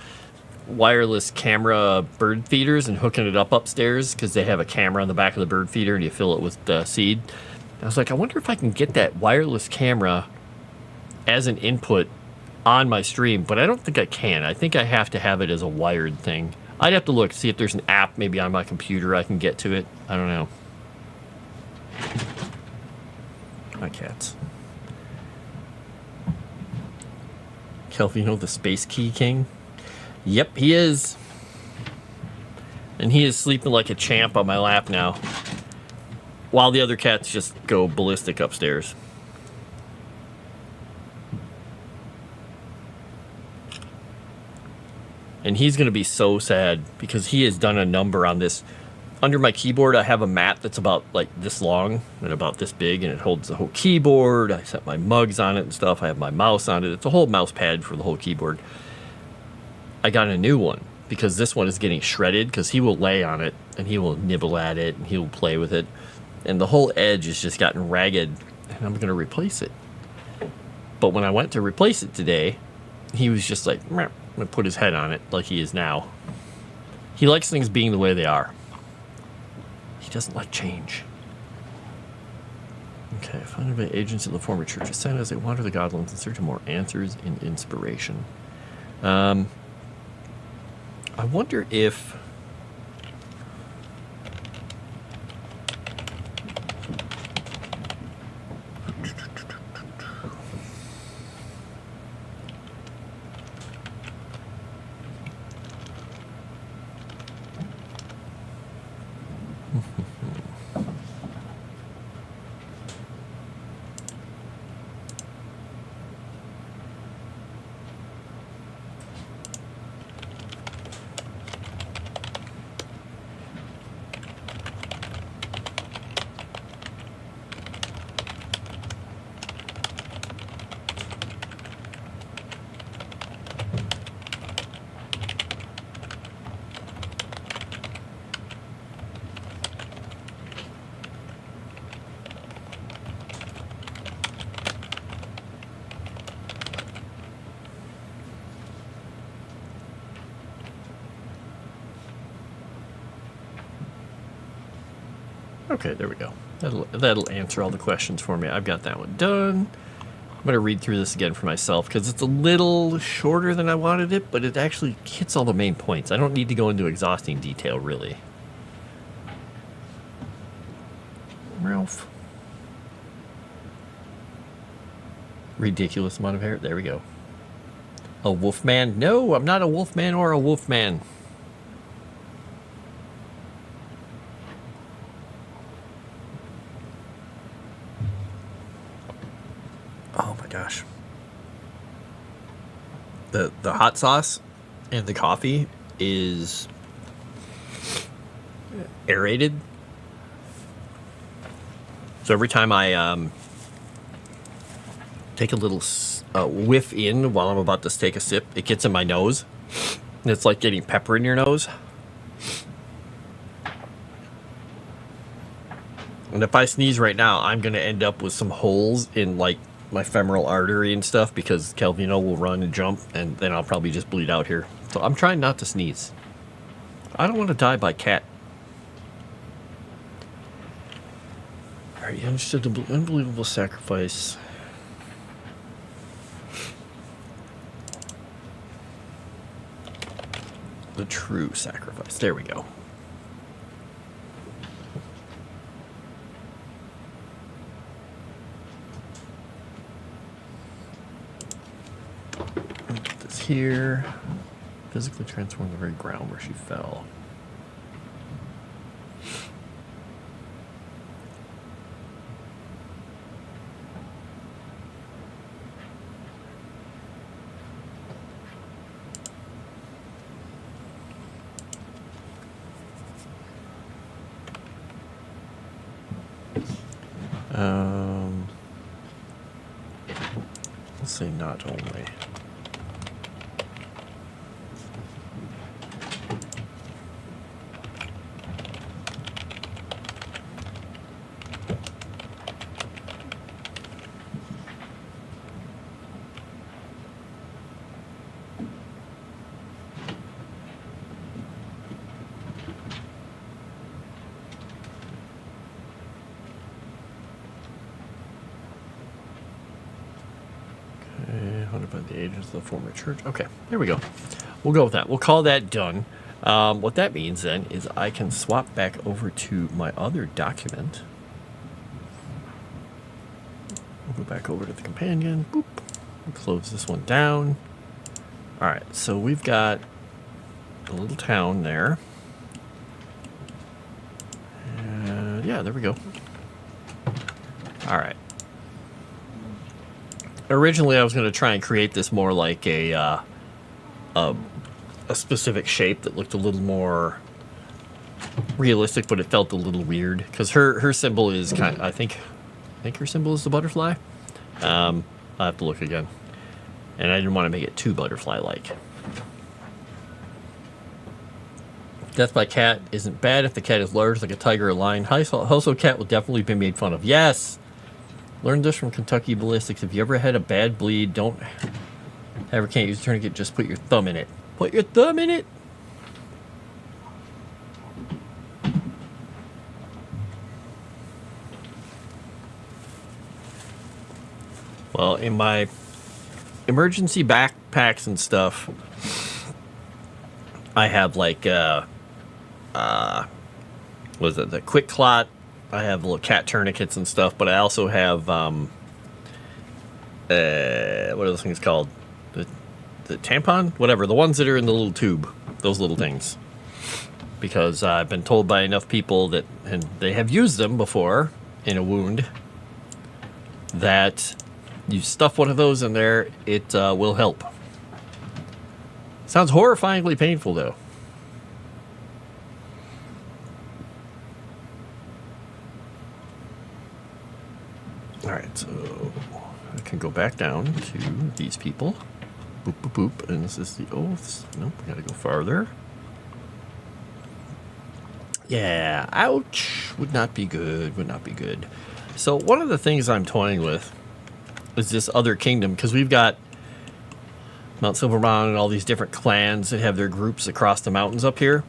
wireless camera bird feeders and hooking it up upstairs because they have a camera on the back of the bird feeder and you fill it with seed. I was like, I wonder if I can get that wireless camera as an input on my stream, but I don't think I can. I think I have to have it as a wired thing. I'd have to look, see if there's an app maybe on my computer I can get to it. I don't know. My cats. Kelvino, the Space Key King. Yep, he is. And he is sleeping like a champ on my lap now. While the other cats just go ballistic upstairs. And he's going to be so sad because he has done a number on this. Under my keyboard, I have a mat that's about like this long and about this big, and it holds the whole keyboard. I set my mugs on it and stuff. I have my mouse on it. It's a whole mouse pad for the whole keyboard. I got a new one because this one is getting shredded because he will lay on it and he will nibble at it and he will play with it. And the whole edge has just gotten ragged and I'm going to replace it. But when I went to replace it today, he was just like, meh, and put his head on it like he is now. He likes things being the way they are. He doesn't like change. Okay, founded by agents of the former Church of Santa as they wander the Godlands in search of more answers and inspiration. I wonder if... Okay, there we go. That'll answer all the questions for me. I've got that one done. I'm going to read through this again for myself because it's a little shorter than I wanted it, but it actually hits all the main points. I don't need to go into exhausting detail, really. Ralph. Ridiculous amount of hair. There we go. A wolfman? No, I'm not a wolfman or a wolfman. Oh my gosh. The hot sauce and the coffee is aerated. So every time I take a little whiff in while I'm about to take a sip, it gets in my nose. And it's like getting pepper in your nose. And if I sneeze right now, I'm going to end up with some holes in like my femoral artery and stuff because Calvino will run and jump and then I'll probably just bleed out here. So I'm trying not to sneeze. I don't want to die by cat. Alright, you understood the unbelievable sacrifice. The true sacrifice. There we go. here. Physically transform the very ground where she fell. Let's say not only. Hunted by the agents of the former church. Okay, there we go. We'll go with that. We'll call that done. What that means then is I can swap back over to my other document. We'll go back over to the companion. Boop. We'll close this one down. All right, so we've got a little town there. Yeah, there we go. All right. Originally, I was going to try and create this more like a specific shape that looked a little more realistic, but it felt a little weird because her symbol is kind of, I think her symbol is the butterfly. I'll have to look again, and I didn't want to make it too butterfly-like. Death by cat isn't bad if the cat is large, like a tiger or lion. Also, cat will definitely be made fun of. Yes. Learned this from Kentucky Ballistics. If you ever had a bad bleed, can't use a tourniquet, just put your thumb in it. Put your thumb in it! Well, in my emergency backpacks and stuff, I have like, what is it, the Quick Clot. I have little cat tourniquets and stuff, but I also have, what are those things called? The tampon? Whatever, the ones that are in the little tube. Those little things. Because I've been told by enough people that, and they have used them before in a wound, that you stuff one of those in there, it will help. Sounds horrifyingly painful, though. Alright, so I can go back down to these people. Boop, boop, boop. And this is the oaths. Nope, we gotta go farther. Yeah, ouch. Would not be good, would not be good. So one of the things I'm toying with is this other kingdom, because we've got Mount Silvermount and all these different clans that have their groups across the mountains up here,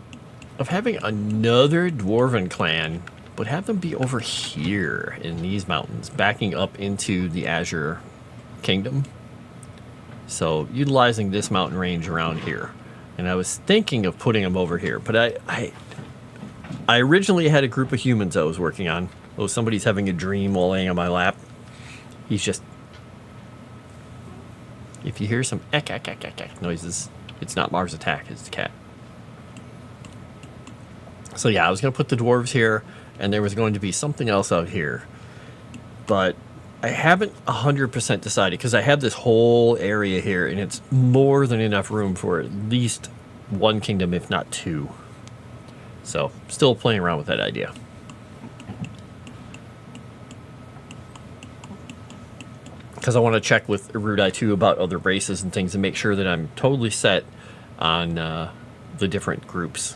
of having another dwarven clan, but have them be over here in these mountains, backing up into the Azure Kingdom. So utilizing this mountain range around here. And I was thinking of putting them over here, but I originally had a group of humans I was working on. Oh, somebody's having a dream while laying on my lap. He's just... If you hear some ek, ek, ek, ek, ek noises, it's not Mars Attack, it's the cat. So yeah, I was going to put the dwarves here, and there was going to be something else out here. But I haven't 100% decided, because I have this whole area here, and it's more than enough room for at least one kingdom, if not two. So, still playing around with that idea. Because I want to check with Erudite too about other races and things and make sure that I'm totally set on the different groups.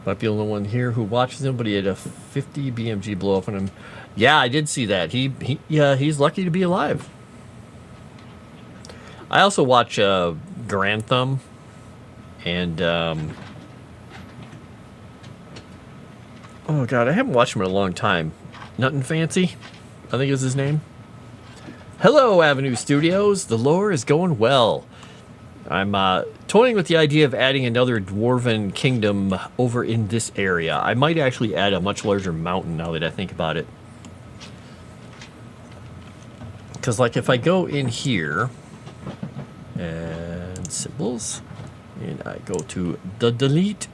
Might be the only one here who watches him, but he had a 50 BMG blow up on him. Yeah, I did see that. He's lucky to be alive. I also watch Grand Thumb and oh god, I haven't watched him in a long time. Nothing Fancy, I think is his name. Hello, Avenue Studios. The lore is going well. I'm toying with the idea of adding another dwarven kingdom over in this area. I might actually add a much larger mountain now that I think about it. Because, like, if I go in here, and symbols. And I go to the delete.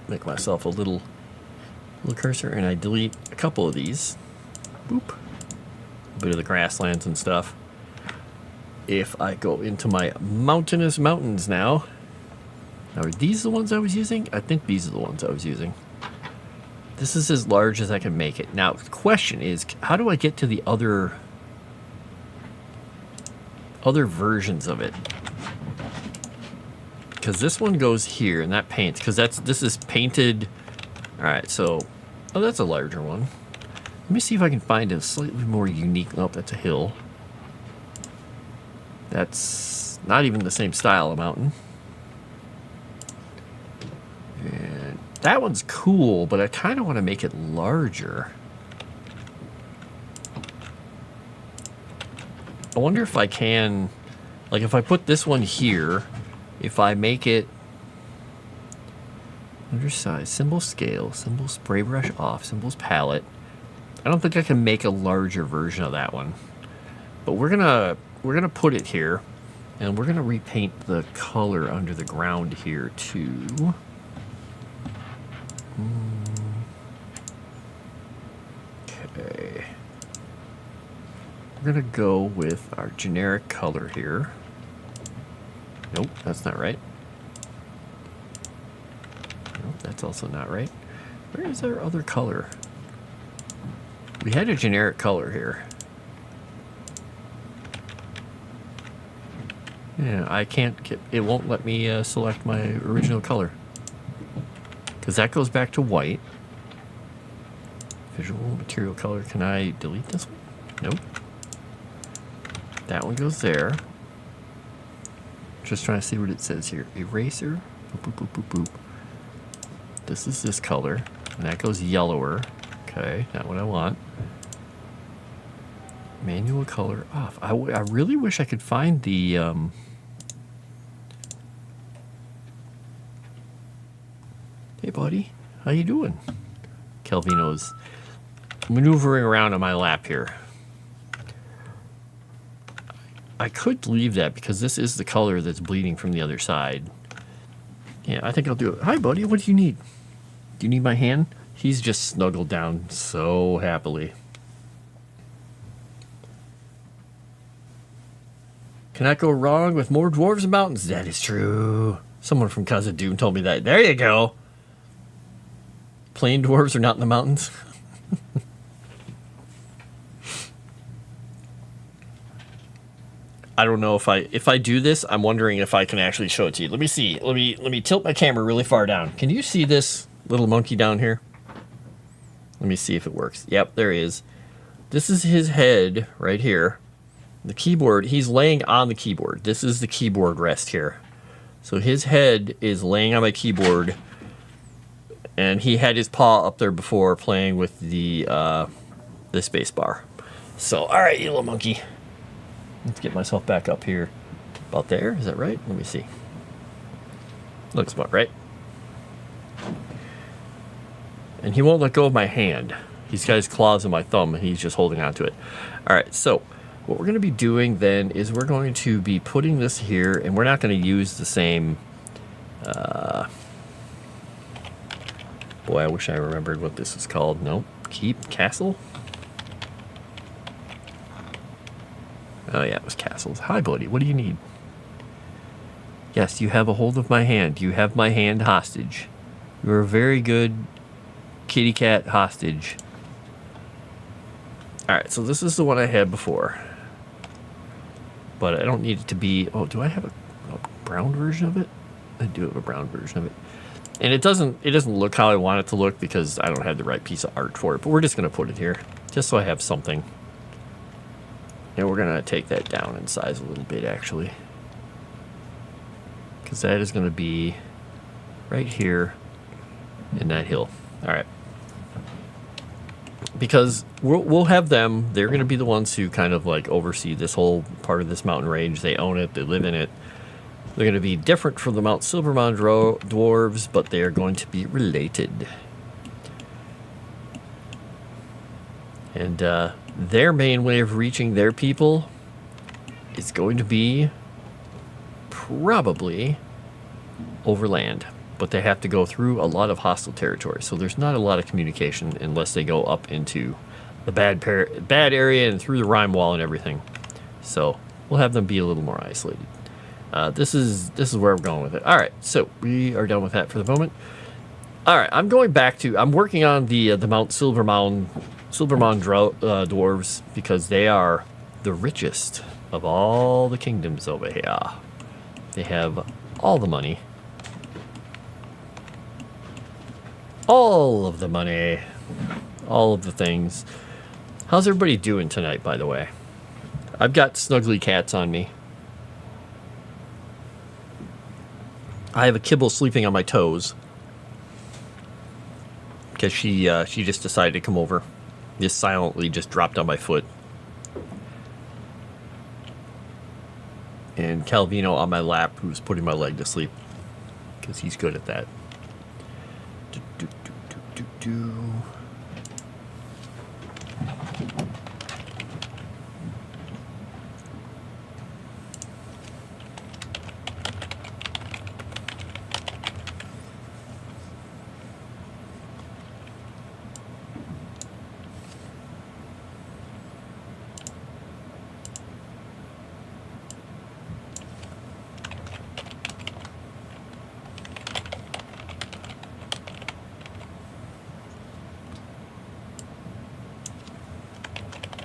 Make myself a little cursor, and I delete a couple of these. Boop. A bit of the grasslands and stuff. If I go into my mountainous mountains now. Now, are these the ones I was using? I think these are the ones I was using. This is as large as I can make it. Now, the question is, how do I get to the other versions of it? Because this one goes here, and that paints, because this is painted. All right, so, oh, that's a larger one. Let me see if I can find a slightly more unique. Nope, that's a hill. That's not even the same style of mountain. And that one's cool, but I kind of want to make it larger. I wonder if I can, like if I put this one here, if I make it undersize, symbol scale, symbol spray brush off, symbols palette. I don't think I can make a larger version of that one. But we're gonna put it here, and we're gonna repaint the color under the ground here too. Okay. We're gonna go with our generic color here. Nope, that's not right. Nope, that's also not right. Where is our other color? We had a generic color here. Yeah, I can't get, it won't let me select my original color. Because that goes back to white. Visual material color, can I delete this one? Nope. That one goes there. Just trying to see what it says here. Eraser. Boop, boop, boop, boop, boop. This is this color. And that goes yellower. Okay, not what I want. Manual color off. I really wish I could find the... Hey, buddy. How you doing? Calvino's maneuvering around on my lap here. I could leave that because this is the color that's bleeding from the other side. Yeah, I think I'll do it. Hi, buddy. What do you need? Do you need my hand? He's just snuggled down so happily. Cannot go wrong with more dwarves and mountains. That is true. Someone from Khazad-dûm told me that. There you go. Plain dwarves are not in the mountains. I don't know if I do this. I'm wondering if I can actually show it to you. Let me see. Let me tilt my camera really far down. Can you see this little monkey down here? Let me see if it works. Yep, there he is. This is his head right here. The keyboard, he's laying on the keyboard. This is the keyboard rest here. So his head is laying on my keyboard, and he had his paw up there before playing with the space bar. So, all right, you little monkey. Let's get myself back up here. About there, is that right? Let me see. Looks about right. And he won't let go of my hand. He's got his claws in my thumb, and he's just holding on to it. All right, so what we're going to be doing then is we're going to be putting this here, and we're not going to use the same... boy, I wish I remembered what this is called. Nope. Keep Castle? Oh, yeah, it was castles. Hi, buddy. What do you need? Yes, you have a hold of my hand. You have my hand hostage. You're a very good kitty cat hostage. All right, so this is the one I had before. But I don't need it to be... Oh, do I have a brown version of it? I do have a brown version of it. And it doesn't look how I want it to look because I don't have the right piece of art for it. But we're just going to put it here just so I have something. And we're going to take that down in size a little bit, actually. Because that is going to be right here in that hill. All right. Because we'll have them. They're going to be the ones who kind of like oversee this whole part of this mountain range. They own it. They live in it. They're going to be different from the Mount Silvermond dwarves, but they are going to be related. And their main way of reaching their people is going to be probably overland, but they have to go through a lot of hostile territory. So there's not a lot of communication unless they go up into the bad area and through the Rhine Wall and everything. So we'll have them be a little more isolated. This is where we're going with it. All right, so we are done with that for the moment. All right, I'm working on the Mount Silvermound dwarves because they are the richest of all the kingdoms over here. They have all the money. All of the money. All of the things. How's everybody doing tonight, by the way? I've got snuggly cats on me. I have a kibble sleeping on my toes. Because she just decided to come over. Just silently just dropped on my foot. And Calvino on my lap, who's putting my leg to sleep. Because he's good at that.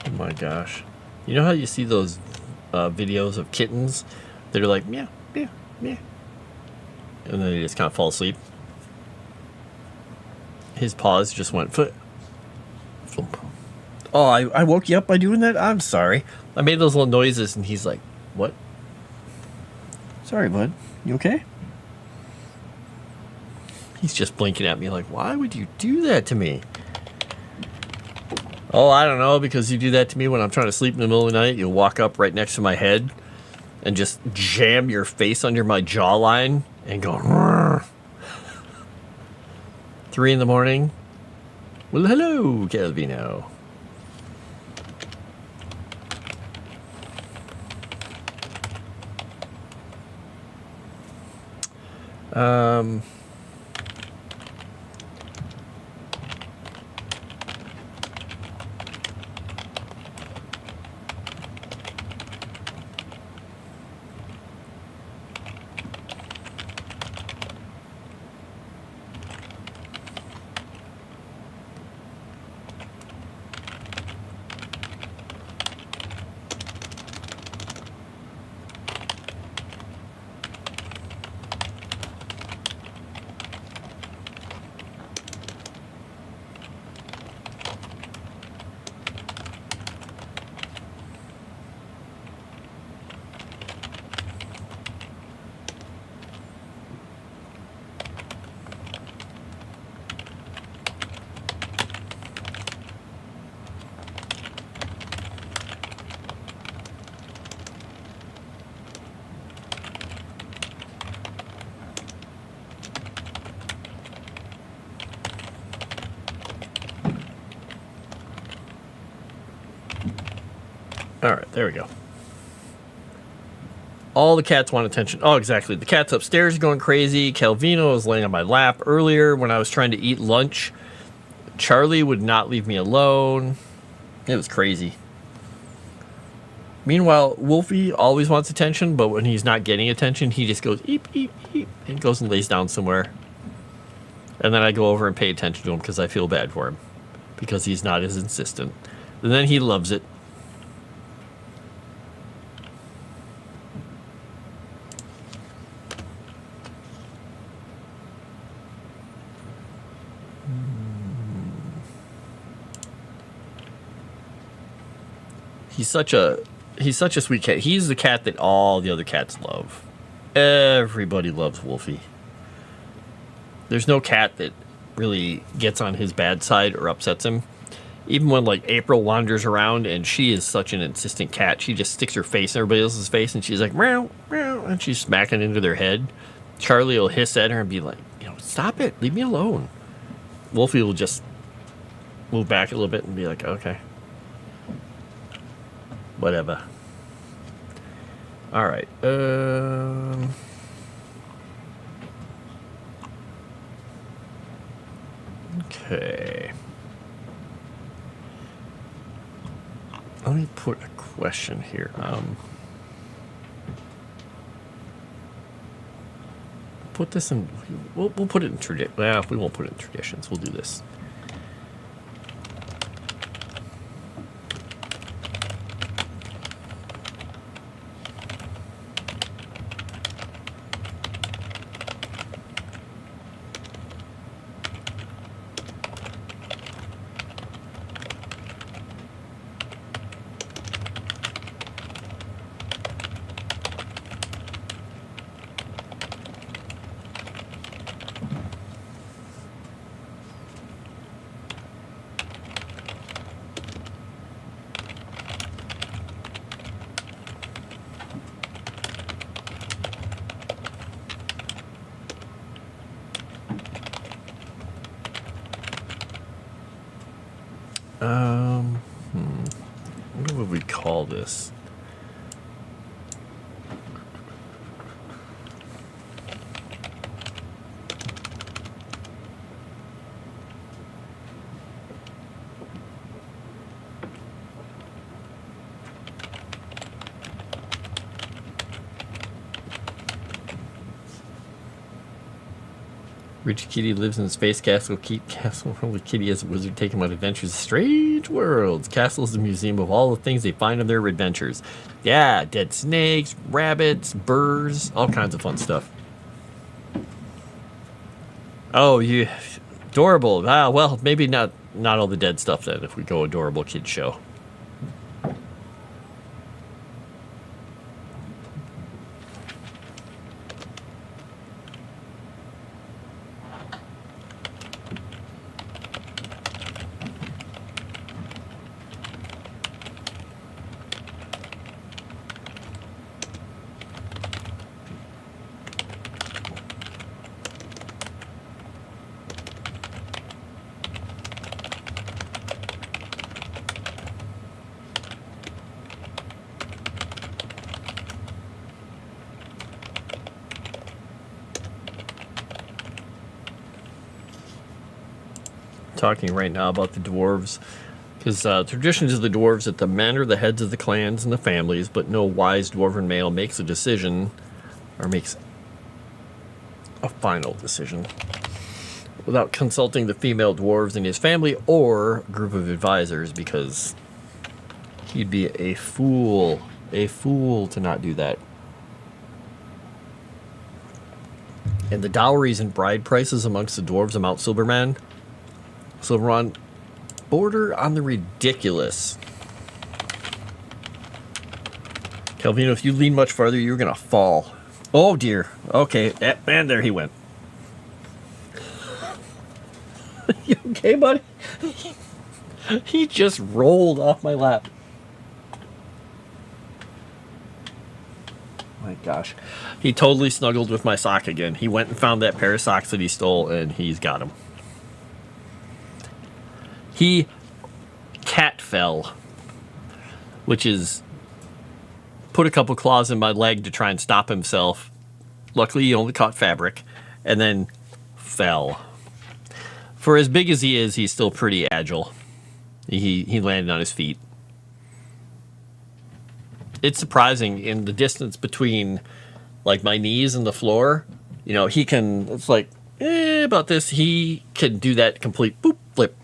Oh my gosh. You know how you see those videos of kittens that are like, meow, meow, meow, and then they just kind of fall asleep? His paws just went foot. Oh, I woke you up by doing that? I'm sorry. I made those little noises and he's like, what? Sorry, bud. You okay? He's just blinking at me like, why would you do that to me? Oh, I don't know, because you do that to me when I'm trying to sleep in the middle of the night. You'll walk up right next to my head and just jam your face under my jawline and go, Rrr. 3 in the morning. Well, hello, Calvino. All right, there we go. All the cats want attention. Oh, exactly. The cat's upstairs are going crazy. Calvino was laying on my lap earlier when I was trying to eat lunch. Charlie would not leave me alone. It was crazy. Meanwhile, Wolfie always wants attention, but when he's not getting attention, he just goes eep, eep, eep, and goes and lays down somewhere. And then I go over and pay attention to him because I feel bad for him. Because he's not as insistent. And then he loves it. He's such a sweet cat. He's the cat that all the other cats love. Everybody loves Wolfie. There's no cat that really gets on his bad side or upsets him. Even when like April wanders around and she is such an insistent cat, she just sticks her face in everybody else's face and she's like meow, meow, and she's smacking into their head. Charlie will hiss at her and be like, stop it, leave me alone. Wolfie will just move back a little bit and be like, okay. Whatever. All right. Okay. Let me put a question here. Put this in. We'll put it in tradition. Well, we won't put it in traditions. We'll do this. What would we call this? Rich Kitty lives in a space castle. Castle where Kitty as a wizard take him on adventures. Strange worlds. Castle is a museum of all the things they find on their adventures. Yeah, dead snakes, rabbits, burrs, all kinds of fun stuff. Oh, you adorable. Ah, well, maybe not all the dead stuff then. If we go adorable kids show. Talking right now about the dwarves, because traditions of the dwarves that the men are the heads of the clans and the families, but no wise dwarven male makes a decision or makes a final decision without consulting the female dwarves in his family or group of advisors, because he'd be a fool to not do that. And the dowries and bride prices amongst the dwarves of Mount Silberman border on the ridiculous. Calvino, if you lean much farther, you're gonna fall. Oh dear. Okay, and there he went. You okay, buddy? He just rolled off my lap. My gosh. He totally snuggled with my sock again. He went and found that pair of socks that he stole, and he's got him. He cat fell, which is put a couple claws in my leg to try and stop himself. Luckily, he only caught fabric, and then fell. For as big as he is, he's still pretty agile. He landed on his feet. It's surprising in the distance between like my knees and the floor. You know, he can, it's like, about this. He can do that complete boop flip.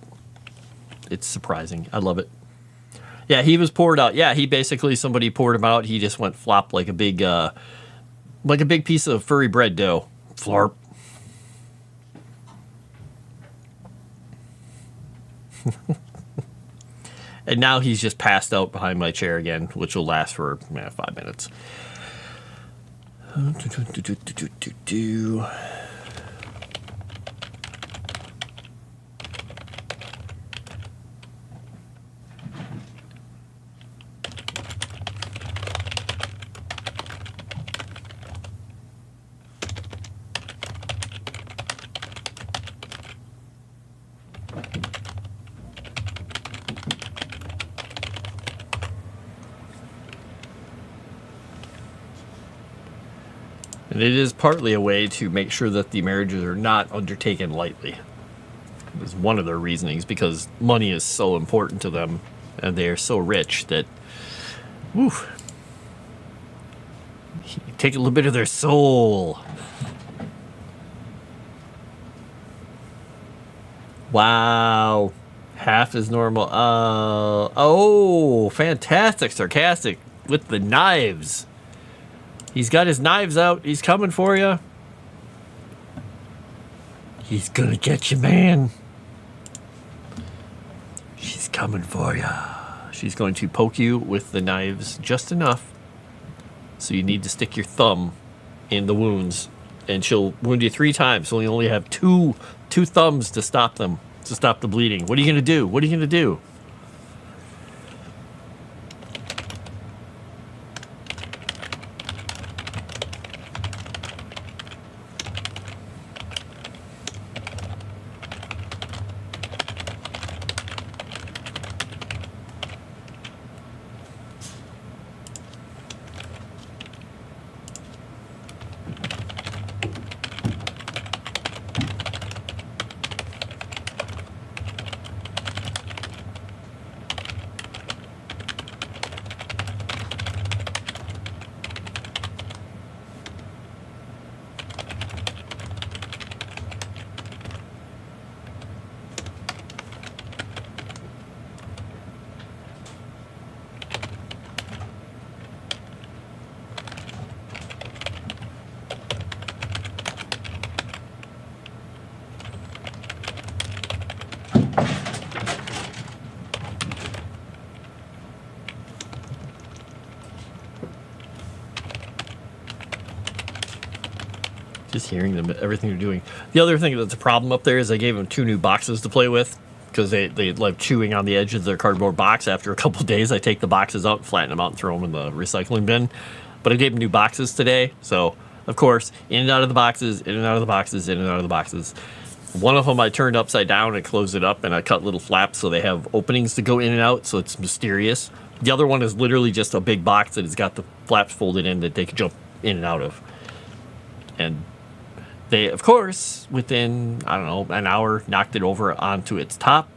It's surprising. I love it. Yeah, he was poured out. Yeah, he basically, somebody poured him out. He just went flop like a big piece of furry bread dough. Florp. And now he's just passed out behind my chair again, which will last for 5 minutes. And it is partly a way to make sure that the marriages are not undertaken lightly. It's one of their reasonings, because money is so important to them, and they are so rich that, whew, take a little bit of their soul. Wow. Half is normal. Oh, fantastic. Sarcastic with the knives. He's got his knives out. He's coming for you. He's gonna get you, man. She's coming for you. She's going to poke you with the knives just enough so you need to stick your thumb in the wounds, and she'll wound you 3 times. So you only have two thumbs to stop them, to stop the bleeding. What are you gonna do? What are you gonna do? Just hearing them, everything they're doing. The other thing that's a problem up there is I gave them 2 new boxes to play with, because they like chewing on the edge of their cardboard box. After a couple of days, I take the boxes out, flatten them out, and throw them in the recycling bin. But I gave them new boxes today, so of course, in and out of the boxes, in and out of the boxes, in and out of the boxes. One of them I turned upside down and closed it up, and I cut little flaps so they have openings to go in and out, so it's mysterious. The other one is literally just a big box that has got the flaps folded in that they can jump in and out of. And they, of course, within, I don't know, an hour, knocked it over onto its top,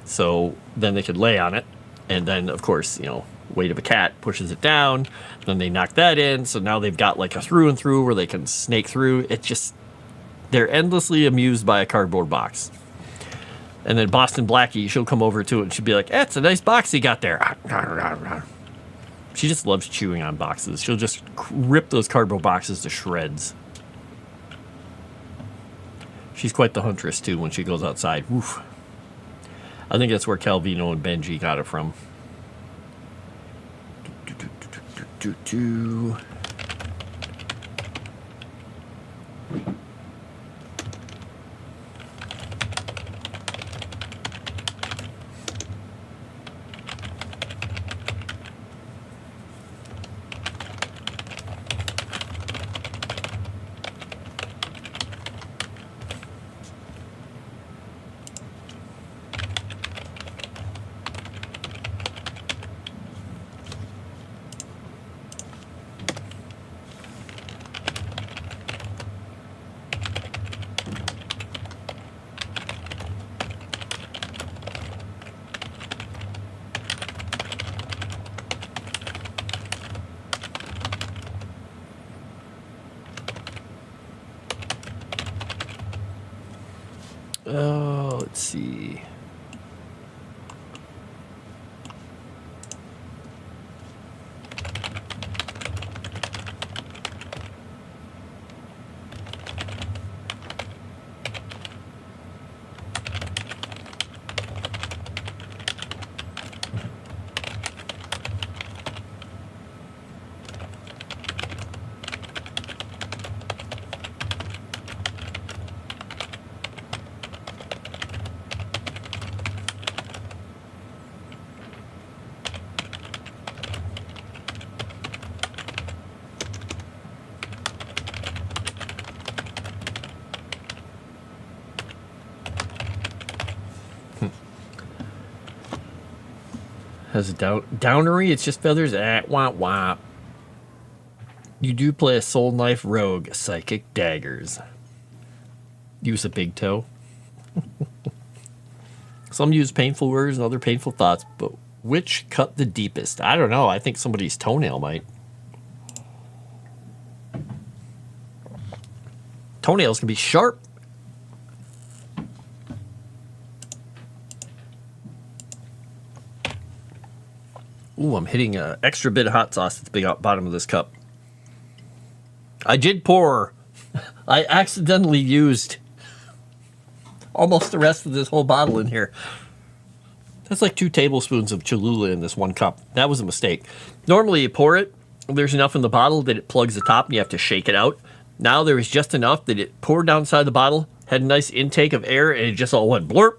so then they could lay on it. And then, of course, you know, weight of a cat pushes it down. Then they knock that in, so now they've got like a through and through where they can snake through. It just, they're endlessly amused by a cardboard box. And then Boston Blackie, she'll come over to it and she'll be like, "That's a nice box you got there." She just loves chewing on boxes. She'll just rip those cardboard boxes to shreds. She's quite the huntress, too, when she goes outside. Woof. I think that's where Calvino and Benji got it from. Oh, let's see. Has a downery? It's just feathers? Womp womp. You do play a soul knife rogue, psychic daggers. Use a big toe. Some use painful words and other painful thoughts, but which cut the deepest? I don't know. I think somebody's toenail might. Toenails can be sharp. Ooh, I'm hitting an extra bit of hot sauce at the bottom of this cup. I did pour. I accidentally used almost the rest of this whole bottle in here. That's like 2 tablespoons of Cholula in this one cup. That was a mistake. Normally you pour it, there's enough in the bottle that it plugs the top and you have to shake it out. Now there was just enough that it poured down inside the bottle, had a nice intake of air, and it just all went blurp.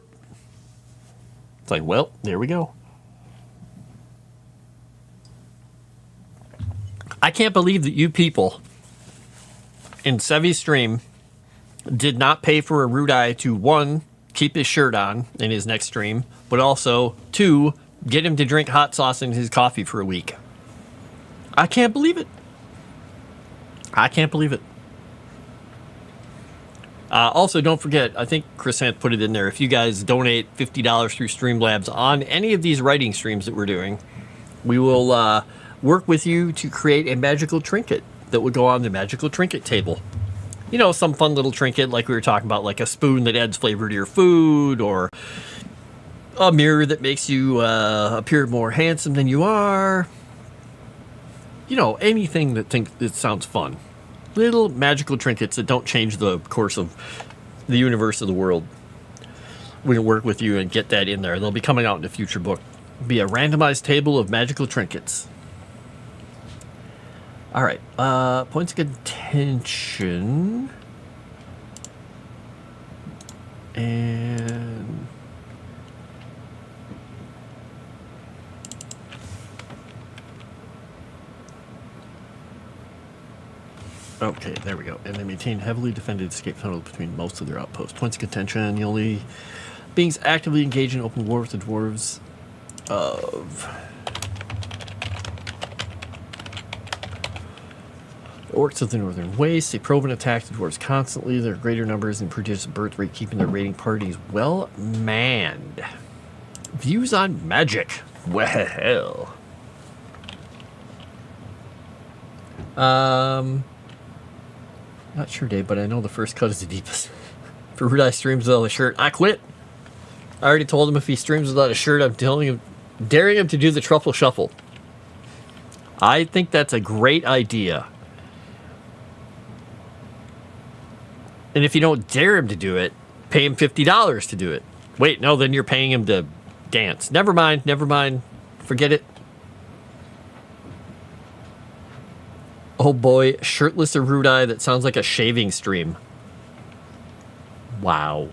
It's like, well, there we go. I can't believe that you people in Sevy's stream did not pay for a Rudai to, 1, keep his shirt on in his next stream, but also, 2, get him to drink hot sauce in his coffee for a week. I can't believe it. I can't believe it. Also, don't forget, I think Chris Hant put it in there, if you guys donate $50 through Streamlabs on any of these writing streams that we're doing, we will work with you to create a magical trinket that would go on the magical trinket table. You know, some fun little trinket like we were talking about, like a spoon that adds flavor to your food, or a mirror that makes you appear more handsome than you are. You know, anything that sounds fun. Little magical trinkets that don't change the course of the universe of the world. We can work with you and get that in there. They'll be coming out in a future book. Be a randomized table of magical trinkets. All right, points of contention. And okay, there we go. And they maintain heavily defended escape tunnels between most of their outposts. Points of contention. The only beings actively engaged in open war with the dwarves of orcs of the northern wastes. They probe and attack the dwarves constantly. Their greater numbers and prodigious birth rate, keeping their raiding parties well manned. Views on magic. Well. Not sure, Dave, but I know the first cut is the deepest. For Rudai streams without a shirt, I quit. I already told him if he streams without a shirt, I'm daring him to do the truffle shuffle. I think that's a great idea. And if you don't dare him to do it, pay him $50 to do it. Wait, no, then you're paying him to dance. Never mind. Forget it. Oh boy, shirtless Arudai, that sounds like a shaving stream. Wow.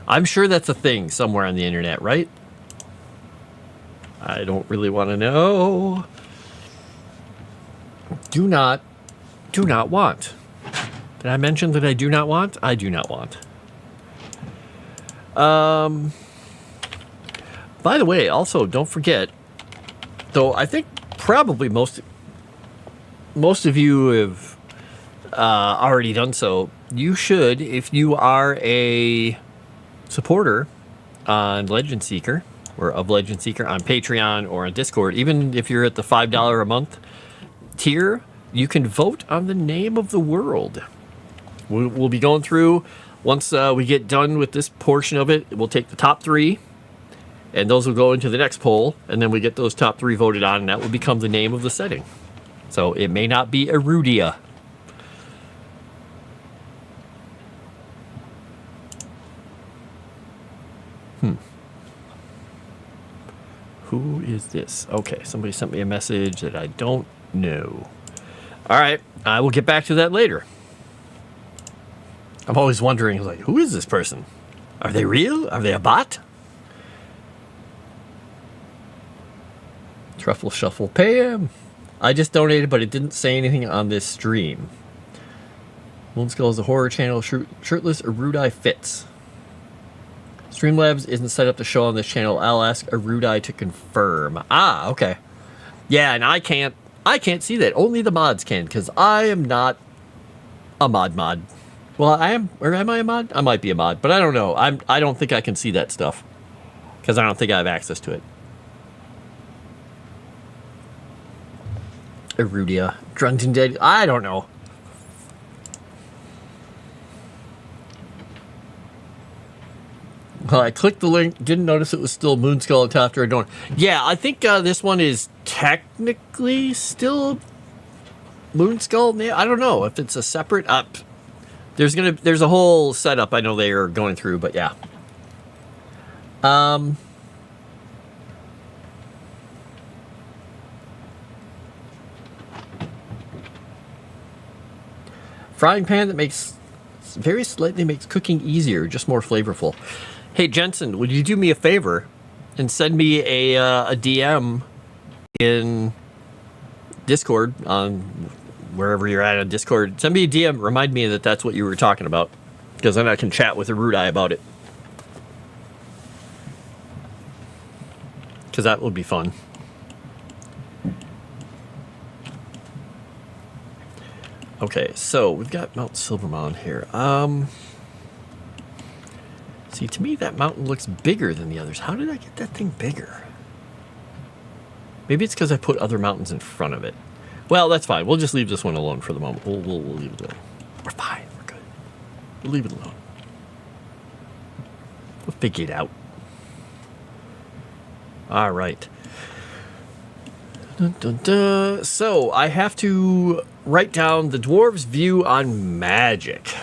I'm sure that's a thing somewhere on the internet, right? I don't really want to know. Do not want. Did I mention that I do not want? I do not want. By the way, also, don't forget, though I think probably most of you have already done so, you should, if you are a supporter on Legend Seeker, or of Legend Seeker on Patreon or on Discord, even if you're at the $5 a month tier, you can vote on the name of the world. We'll be going through, once we get done with this portion of it, we'll take the top 3, and those will go into the next poll, and then we get those top 3 voted on, and that will become the name of the setting. So it may not be Erudia. Who is this? Okay, somebody sent me a message that I don't know. All right, I will get back to that later. I'm always wondering, like, who is this person? Are they real? Are they a bot? Truffle Shuffle, pay him. I just donated, but it didn't say anything on this stream. Moonskull is a horror channel. Shirtless Arudai fits. Streamlabs isn't set up to show on this channel. I'll ask Arudai to confirm. Ah, okay. Yeah, and I can't I can't see that. Only the mods can, because I am not a mod. Well, I am, or am I a mod? I might be a mod, but I don't know. I don't think I can see that stuff, because I don't think I have access to it. Erudia, Drunken Dead, I don't know. Well, I clicked the link, didn't notice it was still Moonskull and After I don't. Yeah, I think this one is technically still Moonskull. I don't know if it's a separate up. There's a whole setup I know they are going through, but yeah. Frying pan that makes very slightly makes cooking easier, just more flavorful. Hey Jensen, would you do me a favor and send me a DM in Discord on wherever you're at on Discord? Send me a DM. Remind me that that's what you were talking about, because then I can chat with Arudai about it. Because that would be fun. Okay, so we've got Mount Silvermount here. See, to me that mountain looks bigger than the others. How did I get that thing bigger? Maybe it's because I put other mountains in front of it. Well, that's fine. We'll just leave this one alone for the moment. We'll leave it alone. We're fine. We're good. We'll leave it alone. We'll figure it out. All right. Dun, dun, dun. So I have to write down the dwarves' view on magic.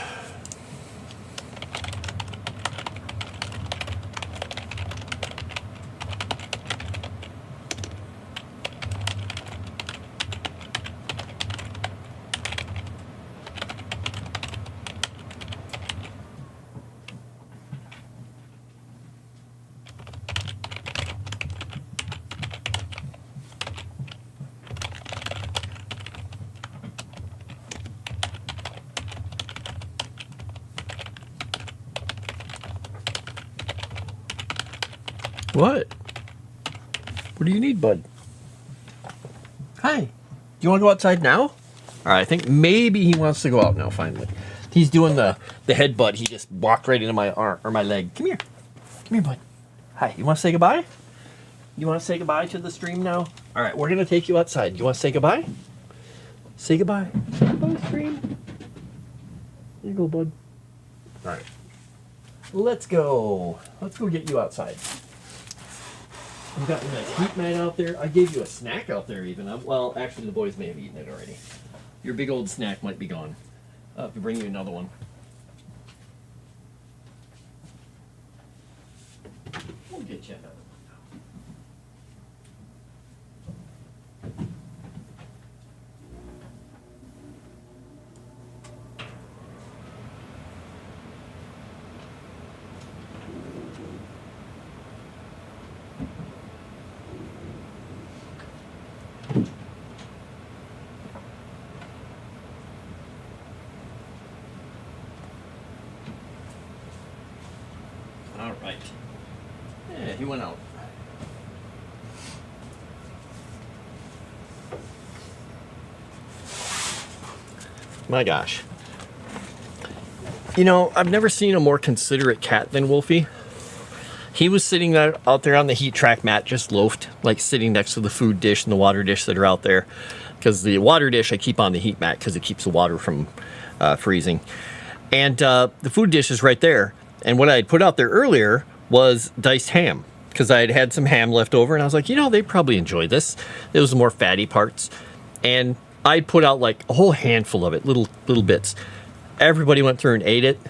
What? What do you need, bud? Hi. Do you want to go outside now? All right, I think maybe he wants to go out now, finally. He's doing the headbutt. He just walked right into my arm, or my leg. Come here. Come here, bud. Hi, you want to say goodbye? You want to say goodbye to the stream now? All right, we're going to take you outside. You want to say goodbye? Say goodbye. Say goodbye, stream. There you go, bud. All right. Let's go. Let's go get you outside. We've got a nice heat mat out there. I gave you a snack out there even. Well, actually the boys may have eaten it already. Your big old snack might be gone. I'll have to bring you another one. We'll get you another one. All right. Yeah, he went out. My gosh. You know, I've never seen a more considerate cat than Wolfie. He was sitting there, out there on the heat track mat, just loafed, like sitting next to the food dish and the water dish that are out there. Because the water dish I keep on the heat mat because it keeps the water from freezing. And the food dish is right there. And what I had put out there earlier was diced ham, because I had had some ham left over, and I was like, you know, they probably enjoy this. It was the more fatty parts. And I put out like a whole handful of it, little bits. Everybody went through and ate it.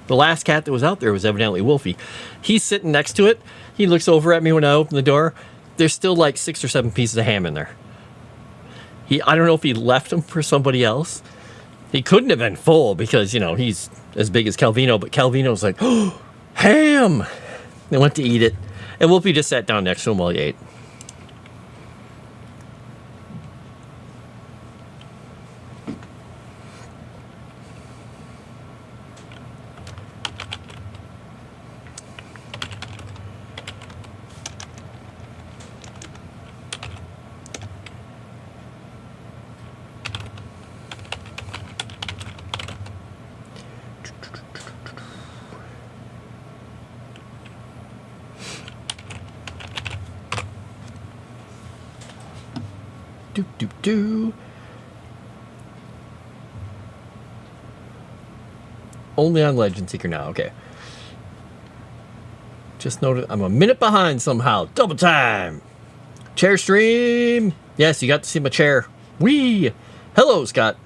The last cat that was out there was evidently Wolfie. He's sitting next to it. He looks over at me when I open the door. There's still like 6 or 7 pieces of ham in there. I don't know if he left them for somebody else. He couldn't have been full because, you know, he's as big as Calvino, but Calvino's like, oh, ham! They went to eat it. And Wolfie just sat down next to him while he ate. do. Only on Legend Seeker now. Okay. Just noted I'm a minute behind somehow. Double time. Chair stream. Yes, you got to see my chair. Whee! Hello, Scott.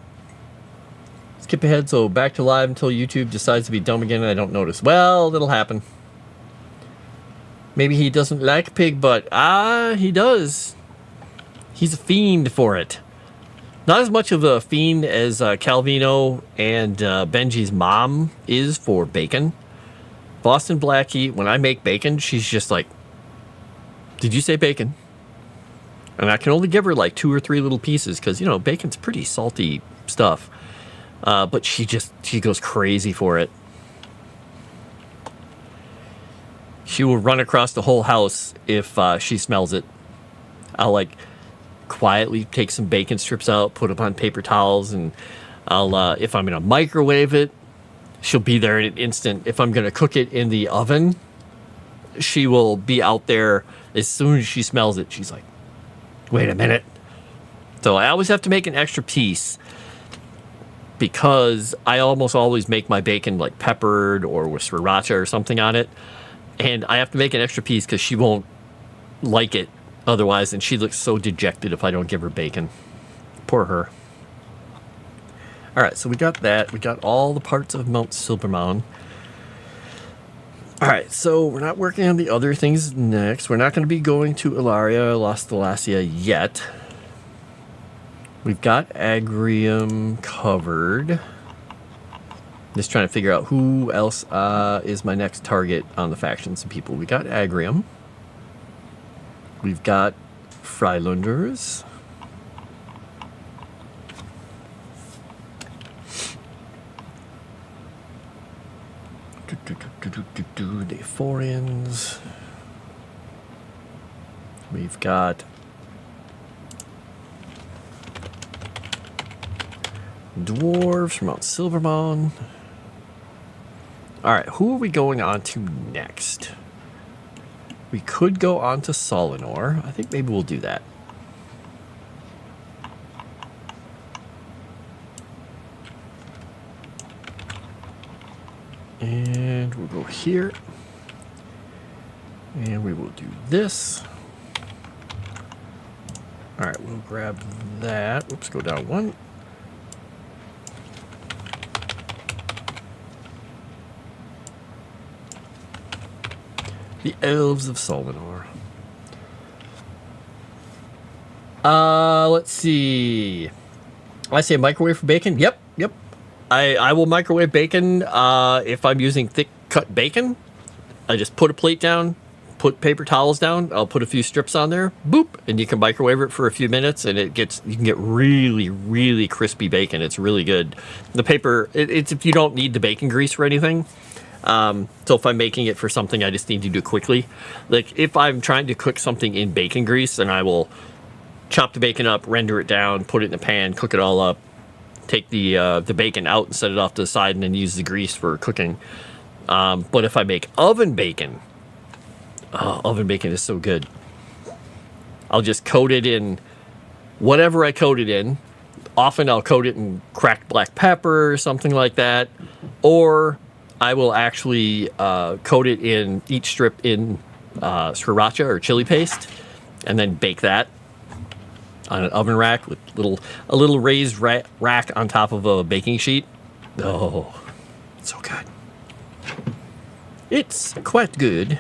Skip ahead, so back to live until YouTube decides to be dumb again and I don't notice. Well, that'll happen. Maybe he doesn't like pig butt. He does. He's a fiend for it. Not as much of a fiend as Calvino and Benji's mom is for bacon. Boston Blackie, when I make bacon, she's just like, did you say bacon? And I can only give her like 2 or 3 little pieces because, you know, bacon's pretty salty stuff. But she goes crazy for it. She will run across the whole house if she smells it. I'll like quietly take some bacon strips out, put them on paper towels, and I'll if I'm gonna microwave it, she'll be there in an instant. If I'm gonna cook it in the oven, she will be out there as soon as she smells it. She's like, wait a minute. So I always have to make an extra piece because I almost always make my bacon like peppered or with sriracha or something on it. And I have to make an extra piece because she won't like it otherwise. And she looks so dejected if I don't give her bacon. Poor her. All right, so we got that. We got all the parts of Mount Silbermound. All right, so we're not working on the other things next. We're not going to be going to Ilaria, Las Thalasia yet. We've got Agrium covered. Just trying to figure out who else is my next target on the factions and people. We got Agrium. We've got Freilunders. The Foreigns. We've got Dwarves from Mount Silvermon. All right, who are we going on to next? We could go on to Solinor. I think maybe we'll do that. And we'll go here. And we will do this. All right, we'll grab that. Oops, go down 1. The Elves of Solinor. Let's see. I say microwave for bacon. Yep. I will microwave bacon if I'm using thick cut bacon. I just put a plate down, put paper towels down. I'll put a few strips on there, boop, and you can microwave it for a few minutes, and you can get really, really crispy bacon. It's really good. The paper, it's if you don't need the bacon grease or anything. So if I'm making it for something I just need to do quickly, like if I'm trying to cook something in bacon grease, then I will chop the bacon up, render it down, put it in a pan, cook it all up, take the bacon out and set it off to the side, and then use the grease for cooking. But if I make oven bacon is so good. I'll just coat it in whatever I coat it in. Often I'll coat it in cracked black pepper or something like that, or I will actually coat it in each strip in sriracha or chili paste, and then bake that on an oven rack with a little raised rack on top of a baking sheet. Oh, it's so good. It's quite good.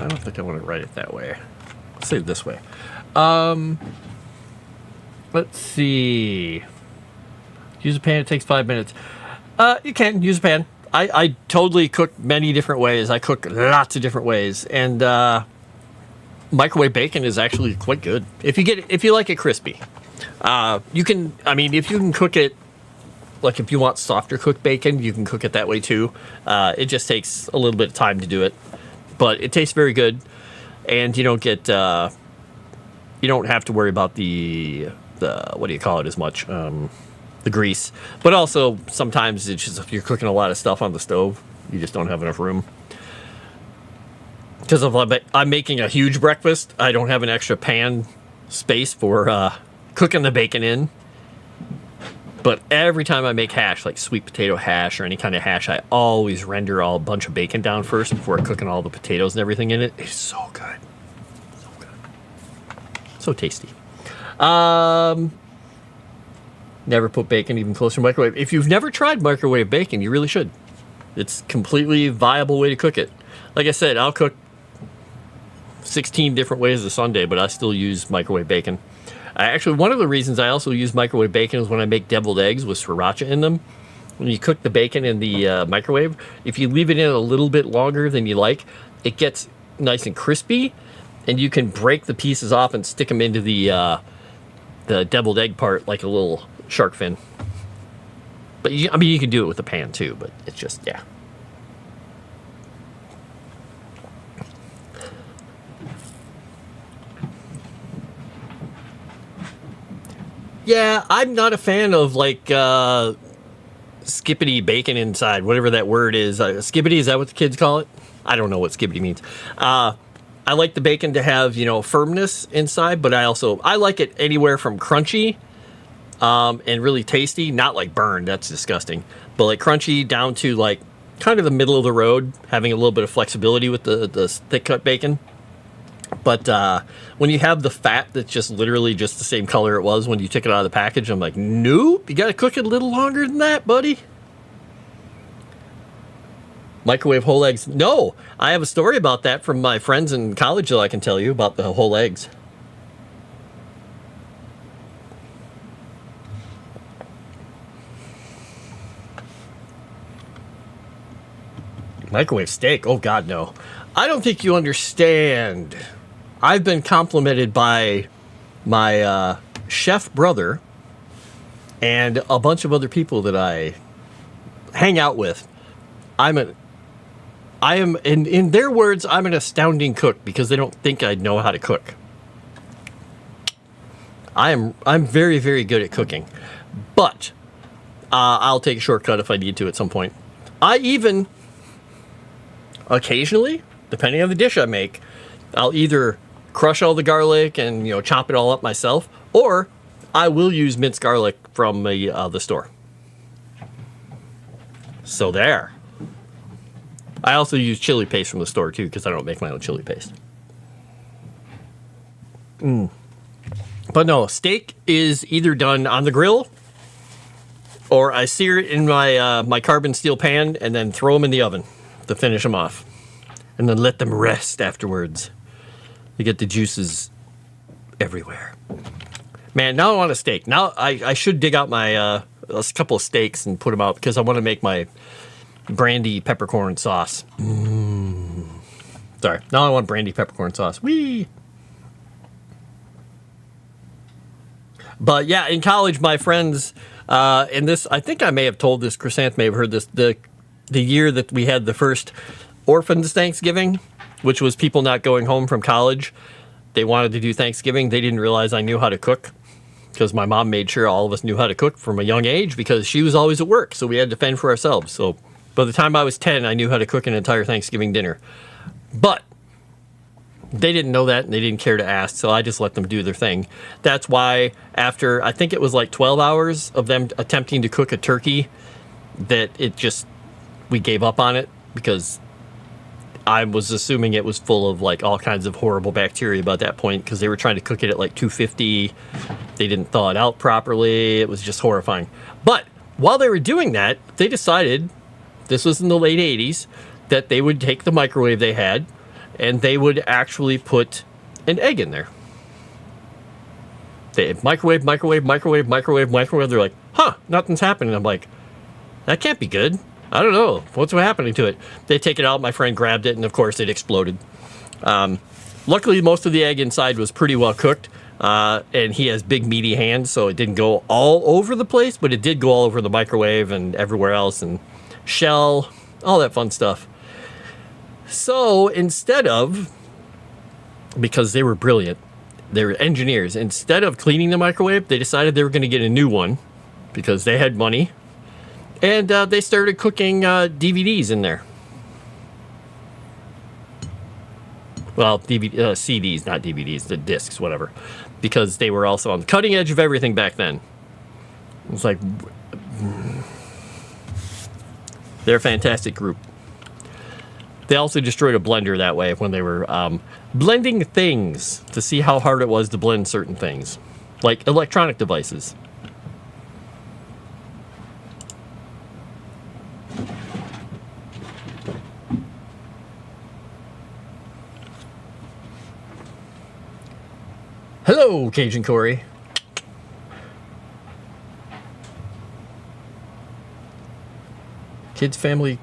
I don't think I want to write it that way. Let's say it this way. Let's see. Use a pan, it takes 5 minutes. You can use a pan. I totally cook many different ways. I cook lots of different ways. And microwave bacon is actually quite good. If you like it crispy. You can, if you can cook it, like if you want softer cooked bacon, you can cook it that way too. It just takes a little bit of time to do it. But it tastes very good. And you don't get, you don't have to worry about the what do you call it as much? The grease. But also, sometimes it's just if you're cooking a lot of stuff on the stove, you just don't have enough room. Because if I'm making a huge breakfast, I don't have an extra pan space for cooking the bacon in. But every time I make hash, like sweet potato hash or any kind of hash, I always render a bunch of bacon down first before cooking all the potatoes and everything in it. It's so good. So good. So tasty. Never put bacon even closer to microwave. If you've never tried microwave bacon, you really should. It's a completely viable way to cook it. Like I said, I'll cook 16 different ways a Sunday, but I still use microwave bacon. Actually, one of the reasons I also use microwave bacon is when I make deviled eggs with sriracha in them. When you cook the bacon in the microwave, if you leave it in a little bit longer than you like, it gets nice and crispy, and you can break the pieces off and stick them into the deviled egg part like a little shark fin. But you can do it with a pan too, but it's just, yeah. Yeah, I'm not a fan of like skippity bacon inside, whatever that word is. Skippity, is that what the kids call it? I don't know what skippity means. I like the bacon to have, firmness inside, but I like it anywhere from crunchy and really tasty, not like burned, that's disgusting, but like crunchy down to like kind of the middle of the road, having a little bit of flexibility with the thick cut bacon. But when you have the fat that's just literally just the same color it was when you took it out of the package, I'm like, nope, you got to cook it a little longer than that, buddy. Microwave whole eggs. No, I have a story about that from my friends in college that I can tell you about the whole eggs. Microwave steak? Oh, God, no. I don't think you understand. I've been complimented by my chef brother and a bunch of other people that I hang out with. I am, in their words, I'm an astounding cook because they don't think I know how to cook. I'm very, very good at cooking, but I'll take a shortcut if I need to at some point. I even, occasionally, depending on the dish I make, I'll either crush all the garlic and chop it all up myself, or I will use minced garlic from the store. So there. I also use chili paste from the store too because I don't make my own chili paste. But no, steak is either done on the grill, or I sear it in my carbon steel pan and then throw them in the oven to finish them off, and then let them rest afterwards. You get the juices everywhere. Man, now I want a steak. Now I should dig out my a couple of steaks and put them out because I want to make my brandy peppercorn sauce. Sorry, now I want brandy peppercorn sauce. Whee! But yeah, in college, my friends, and this, I think I may have told this, Chrysanth may have heard this, the year that we had the first Orphans Thanksgiving, which was people not going home from college. They wanted to do Thanksgiving. They didn't realize I knew how to cook because my mom made sure all of us knew how to cook from a young age because she was always at work, so we had to fend for ourselves. So by the time I was 10, I knew how to cook an entire Thanksgiving dinner. But they didn't know that, and they didn't care to ask, so I just let them do their thing. That's why after, I think it was like 12 hours of them attempting to cook a turkey, that we gave up on it because I was assuming it was full of like all kinds of horrible bacteria by that point because they were trying to cook it at like 250. They didn't thaw it out properly. It was just horrifying. But while they were doing that, they decided, this was in the late 80s, that they would take the microwave they had and they would actually put an egg in there. They microwave. They're like, huh, nothing's happening. I'm like, that can't be good. I don't know. What's happening to it? They take it out. My friend grabbed it, and of course it exploded. Luckily, most of the egg inside was pretty well cooked, and he has big meaty hands, so it didn't go all over the place, but it did go all over the microwave and everywhere else, and shell, all that fun stuff. So instead of, because they were brilliant, they were engineers, instead of cleaning the microwave, they decided they were going to get a new one because they had money, and they started cooking DVDs in there. Well, CDs, not DVDs, the discs, whatever. Because they were also on the cutting edge of everything back then. It's like, they're a fantastic group. They also destroyed a blender that way when they were blending things to see how hard it was to blend certain things, like electronic devices. Hello, Cajun Corey. Kids' family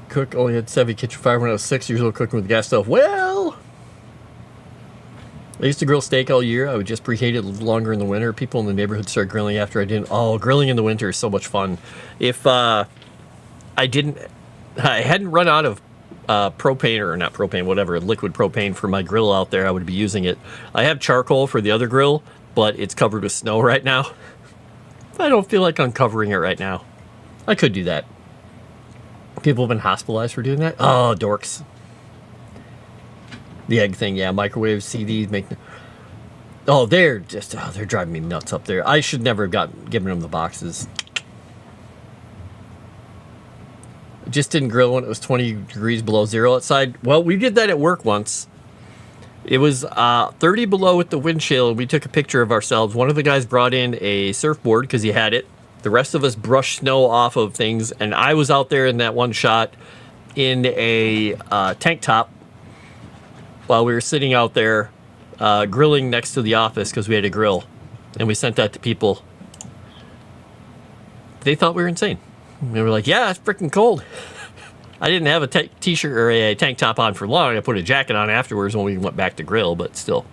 cook only had Sevy kitchen fire when I was 6 years old, cooking with a gas stove. Well, I used to grill steak all year. I would just preheat it a little longer in the winter. People in the neighborhood started grilling after I didn't. Oh, grilling in the winter is so much fun. If I hadn't run out of propane, or not propane, whatever, liquid propane for my grill out there, I would be using it. I have charcoal for the other grill, but it's covered with snow right now. I don't feel like uncovering it right now. I could do that. People have been hospitalized for doing that. Oh, dorks. The egg thing, yeah. Microwave CDs make. Oh, they're driving me nuts up there. I should never have given them the boxes. Just didn't grill when it was 20 degrees below zero outside. Well, we did that at work once. It was 30 below with the wind chill, and we took a picture of ourselves. One of the guys brought in a surfboard because he had it. The rest of us brushed snow off of things, and I was out there in that one shot in a tank top while we were sitting out there grilling next to the office because we had a grill, and we sent that to people. They thought we were insane. We were like, yeah, it's freaking cold. I didn't have a t-shirt or a tank top on for long. I put a jacket on afterwards when we went back to grill, but still.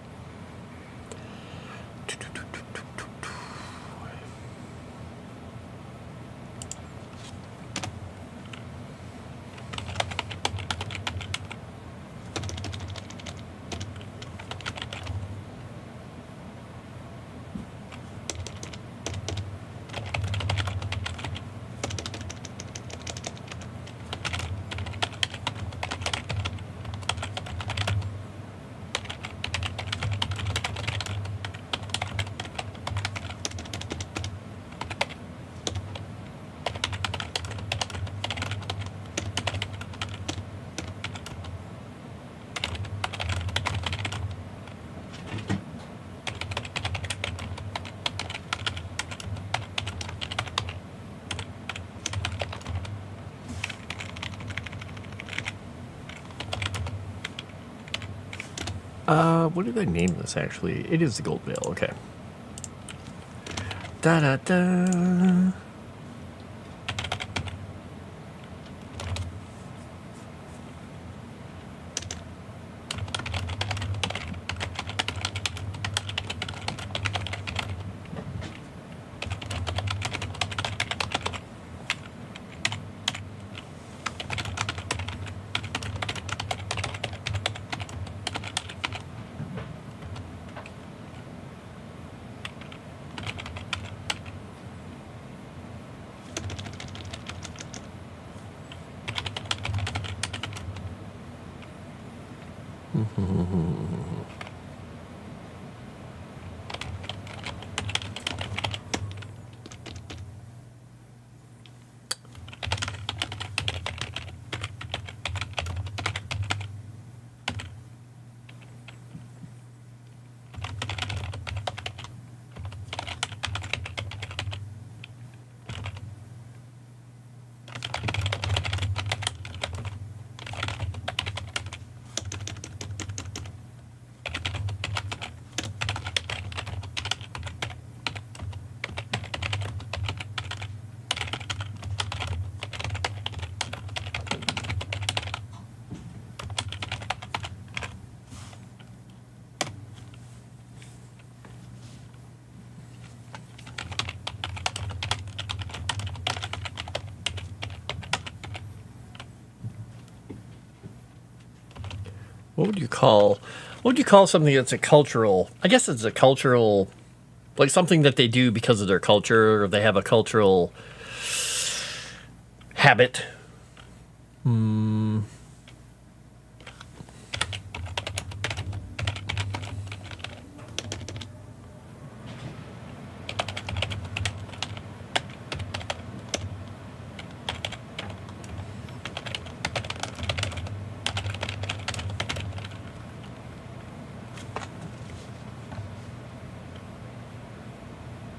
What did I name this, actually? It is the Gold Veil, okay. Da-da-da. what would you call something that's a cultural? I guess it's a cultural, like something that they do because of their culture, or they have a cultural habit.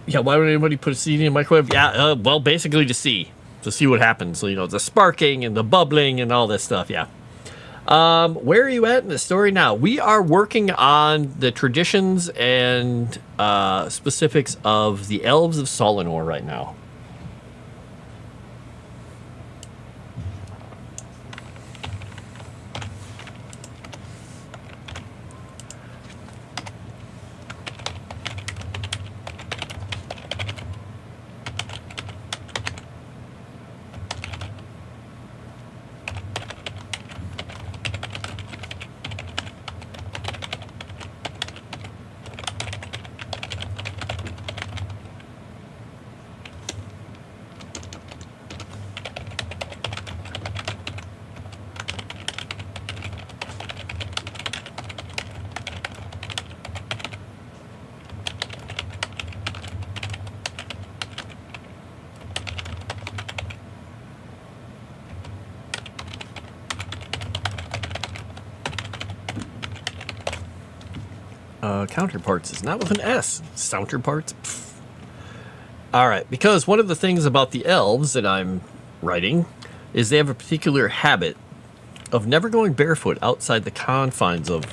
Yeah, why would anybody put a CD in a microwave? Yeah, well, basically to see what happens. So, the sparking and the bubbling and all this stuff. Yeah. Where are you at in the story now? We are working on the traditions and specifics of the elves of Solinor right now. Counterparts is not with an S. Counterparts. All right, because one of the things about the elves that I'm writing is they have a particular habit of never going barefoot outside the confines of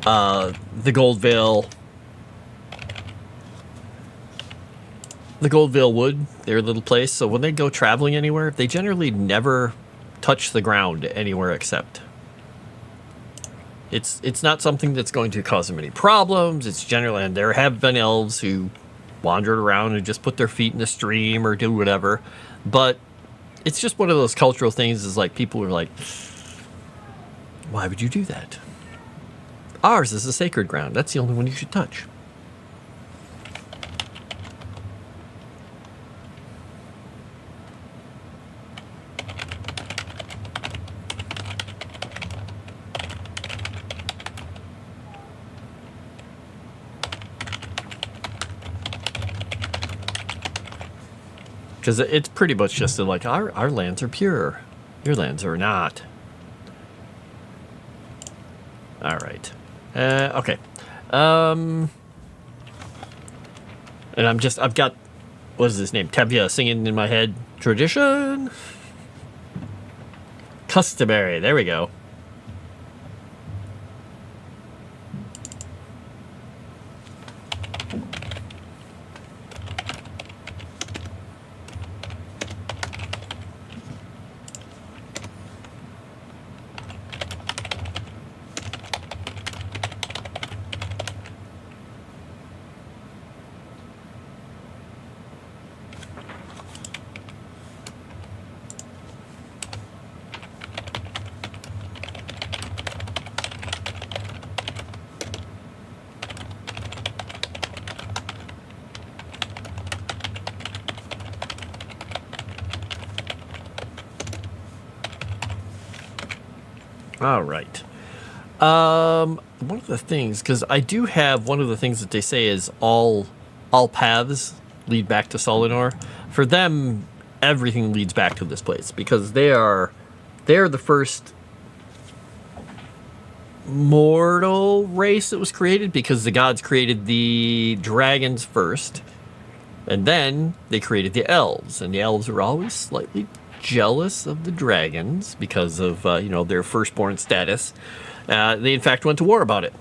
the Gold Veil. The Gold Veil Wood, their little place. So when they go traveling anywhere, they generally never touch the ground anywhere except. It's not something that's going to cause them any problems. It's generally, and there have been elves who wandered around and just put their feet in the stream or do whatever. But it's just one of those cultural things. Is like people are like, why would you do that? Ours is a sacred ground. That's the only one you should touch. Because it's pretty much just like our lands are pure, your lands are not. All right, okay, and I've got, what is his name? Tevya singing in my head. Tradition, customary. There we go. All right. One of the things, because I do have one of the things that they say is all paths lead back to Solinor. For them, everything leads back to this place because they are the first mortal race that was created, because the gods created the dragons first, and then they created the elves, and the elves are always slightly jealous of the dragons because of their firstborn status. They in fact went to war about it,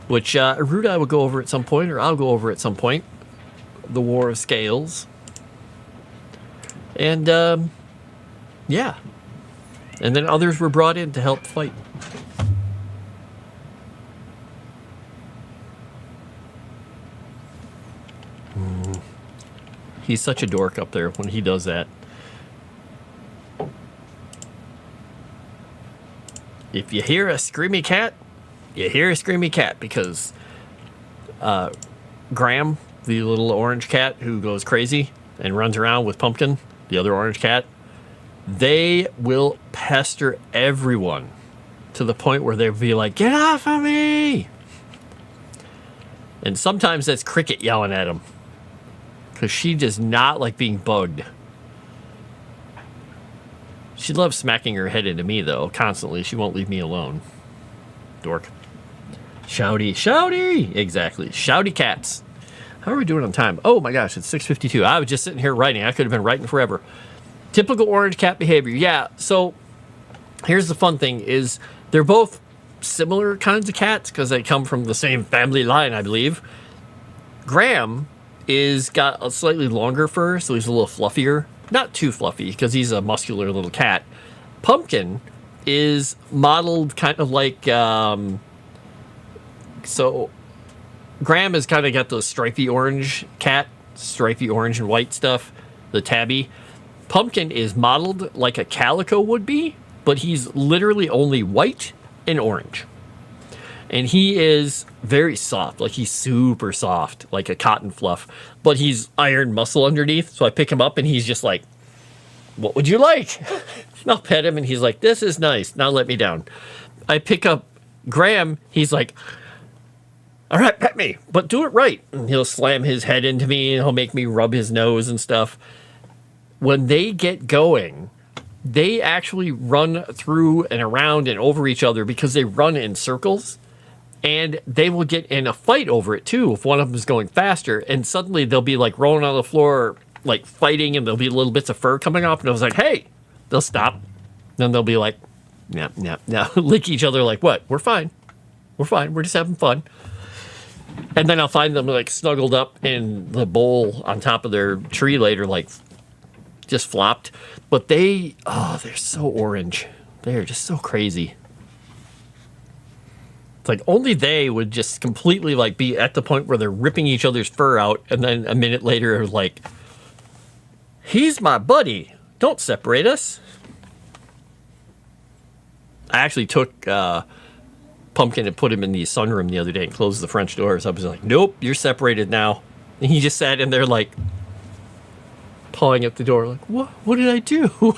which Aruda will go over at some point, or I'll go over at some point. The War of Scales, and yeah, and then others were brought in to help fight. He's such a dork up there when he does that. if you hear a screamy cat, you hear a screamy cat, because Graham, the little orange cat who goes crazy and runs around with Pumpkin, the other orange cat, they will pester everyone to the point where they'll be like, "Get off of me!" And sometimes that's Cricket yelling at him, because she does not like being bugged. She loves smacking her head into me, though, constantly. She won't leave me alone. Dork. Shouty. Shouty! Exactly. Shouty cats. How are we doing on time? Oh my gosh, it's 6:52. I was just sitting here writing. I could have been writing forever. Typical orange cat behavior. Yeah, so here's the fun thing is they're both similar kinds of cats because they come from the same family line, I believe. Graham is got a slightly longer fur, so he's a little fluffier. Not too fluffy because he's a muscular little cat. Pumpkin is modeled kind of like, so Graham has kind of got the stripy orange cat, stripy orange and white stuff, the tabby. Pumpkin is modeled like a calico would be, but he's literally only white and orange. And he is very soft, like he's super soft, like a cotton fluff, but he's iron muscle underneath. So I pick him up and he's just like, "What would you like?" And I'll pet him and he's like, "This is nice. Now let me down." I pick up Graham. He's like, "All right, pet me, but do it right." And he'll slam his head into me and he'll make me rub his nose and stuff. When they get going, they actually run through and around and over each other because they run in circles. And they will get in a fight over it too if one of them is going faster. And suddenly they'll be like rolling on the floor, like fighting, and there'll be little bits of fur coming off. And I was like, "Hey!" They'll stop. Then they'll be like, "Yeah, lick each other like, "What? We're fine. We're fine. We're just having fun." And then I'll find them like snuggled up in the bowl on top of their tree later, like just flopped. But they're so orange. They're just so crazy. It's like only they would just completely like be at the point where they're ripping each other's fur out, and then a minute later like, "He's my buddy. Don't separate us." I actually took Pumpkin and put him in the sunroom the other day and closed the French doors. I was like, "Nope, you're separated now." And he just sat in there like pawing at the door like, What did I do?"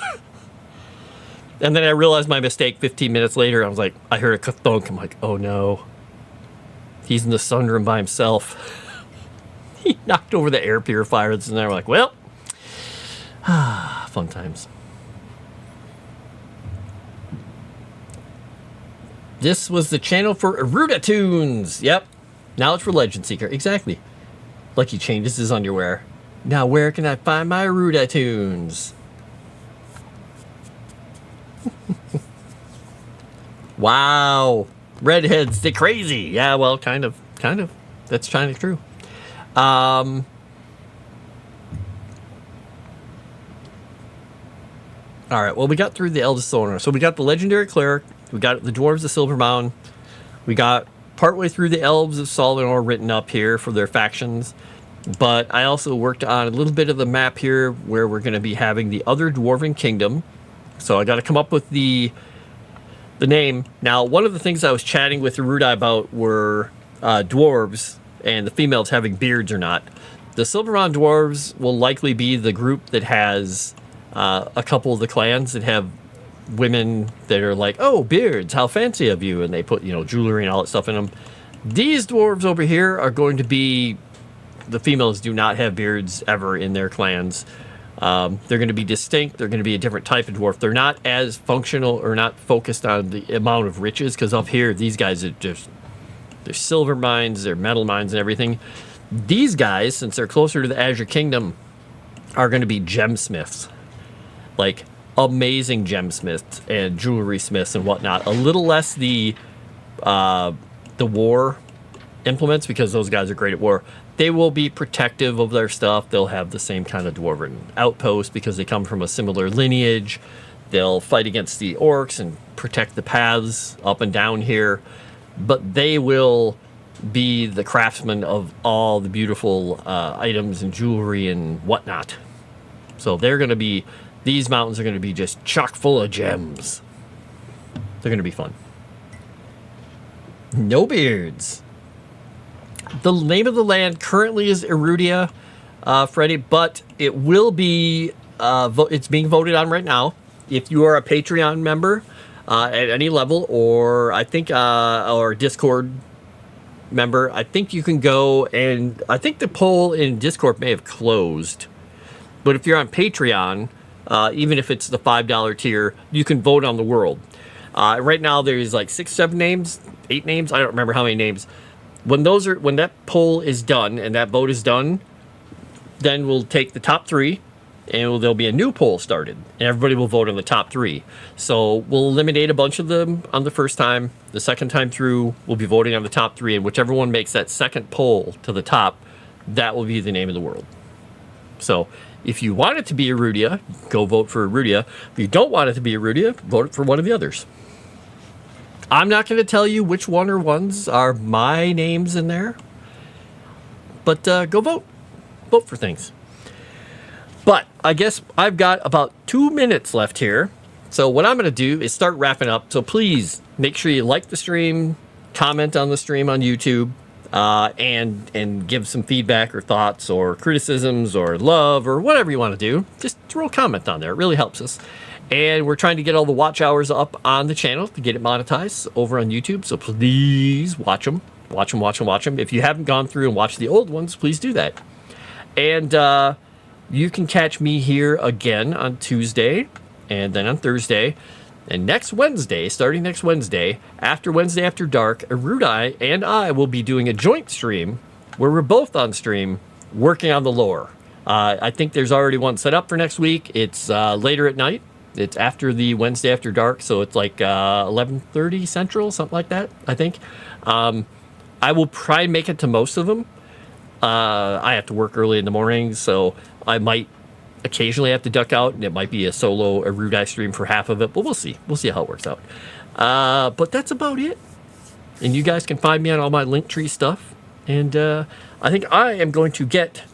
And then I realized my mistake 15 minutes later. I was like, I heard a thunk. I'm like, "Oh no. He's in the sunroom by himself." He knocked over the air purifier. And then we're like, well, fun times. This was the channel for Aruda Tunes. Yep. Now it's for Legend Seeker. Exactly. Like he changes his underwear. Now where can I find my Aruda Tunes? Wow. Redheads, they're crazy. Yeah, well, kind of. That's kind of true. All right, well, we got through the Eldest Owner. So we got the Legendary Cleric. We got the Dwarves of Silvermound. We got partway through the Elves of Soldanor written up here for their factions. But I also worked on a little bit of the map here where we're going to be having the other Dwarven Kingdom. So I got to come up with the name. Now, one of the things I was chatting with Arudai about were dwarves and the females having beards or not. The Silvermound Dwarves will likely be the group that has a couple of the clans that have women that are like, "Oh, beards, how fancy of you," and they put, jewelry and all that stuff in them. These dwarves over here are going to be, the females do not have beards ever in their clans. They're going to be distinct. They're going to be a different type of dwarf. They're not as functional or not focused on the amount of riches, because up here, these guys are just, they're silver mines, they're metal mines and everything. These guys, since they're closer to the Azure Kingdom, are going to be gemsmiths. Like, amazing gemsmiths and jewelry smiths and whatnot. A little less the war implements, because those guys are great at war. They will be protective of their stuff. They'll have the same kind of dwarven outpost because they come from a similar lineage. They'll fight against the orcs and protect the paths up and down here. But they will be the craftsmen of all the beautiful items and jewelry and whatnot. So they're going to be, these mountains are going to be just chock full of gems. They're going to be fun. No beards. The name of the land currently is Erudia, Freddie, but it will be, it's being voted on right now. If you are a Patreon member at any level, or I think, or Discord member, I think you can go, and I think the poll in Discord may have closed. But if you're on Patreon, even if it's the $5 tier, you can vote on the world. Right now, there's like 6, 7 names, 8 names. I don't remember how many names. When that poll is done and that vote is done, then we'll take the top 3, and there'll be a new poll started, and everybody will vote on the top 3. So we'll eliminate a bunch of them on the first time. The second time through, we'll be voting on the top 3, and whichever one makes that second poll to the top, that will be the name of the world. So if you want it to be Erudia, go vote for Erudia. If you don't want it to be Erudia, vote for one of the others. I'm not going to tell you which one or ones are my names in there, but go vote. Vote for things. But I guess I've got about 2 minutes left here. So what I'm going to do is start wrapping up. So please make sure you like the stream, comment on the stream on YouTube, and give some feedback or thoughts or criticisms or love or whatever you want to do. Just throw a comment on there. It really helps us. And we're trying to get all the watch hours up on the channel to get it monetized over on YouTube. So please watch them. Watch them. If you haven't gone through and watched the old ones, please do that. And you can catch me here again on Tuesday and then on Thursday. And next Wednesday, starting next Wednesday after dark, Erudai and I will be doing a joint stream where we're both on stream working on the lore. I think there's already one set up for next week. It's later at night. It's after the Wednesday after dark, so it's like 11:30 Central, something like that, I think. I will try and make it to most of them. I have to work early in the morning, so I might occasionally have to duck out, and it might be a solo Erudai stream for half of it, but we'll see. We'll see how it works out. But that's about it. And you guys can find me on all my Linktree stuff. And I think I am going to get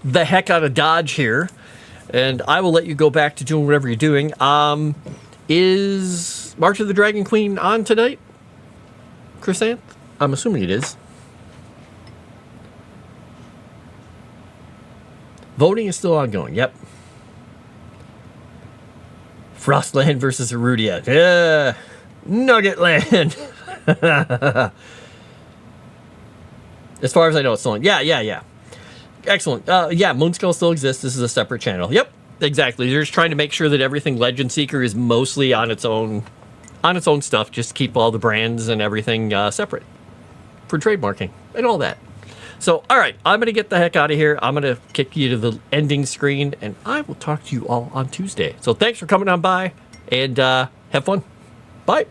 the heck out of Dodge here. And I will let you go back to doing whatever you're doing. Is March of the Dragon Queen on tonight, Chrysanth? I'm assuming it is. Voting is still ongoing. Yep. Frostland versus Erudia. Nugget Land. As far as I know, it's still on. Yeah. Excellent. Yeah, Moonskull still exists. This is a separate channel. Yep, exactly. They're just trying to make sure that everything Legend Seeker is mostly on its own stuff. Just keep all the brands and everything separate for trademarking and all that. So, all right, I'm going to get the heck out of here. I'm going to kick you to the ending screen, and I will talk to you all on Tuesday. So thanks for coming on by, and have fun. Bye.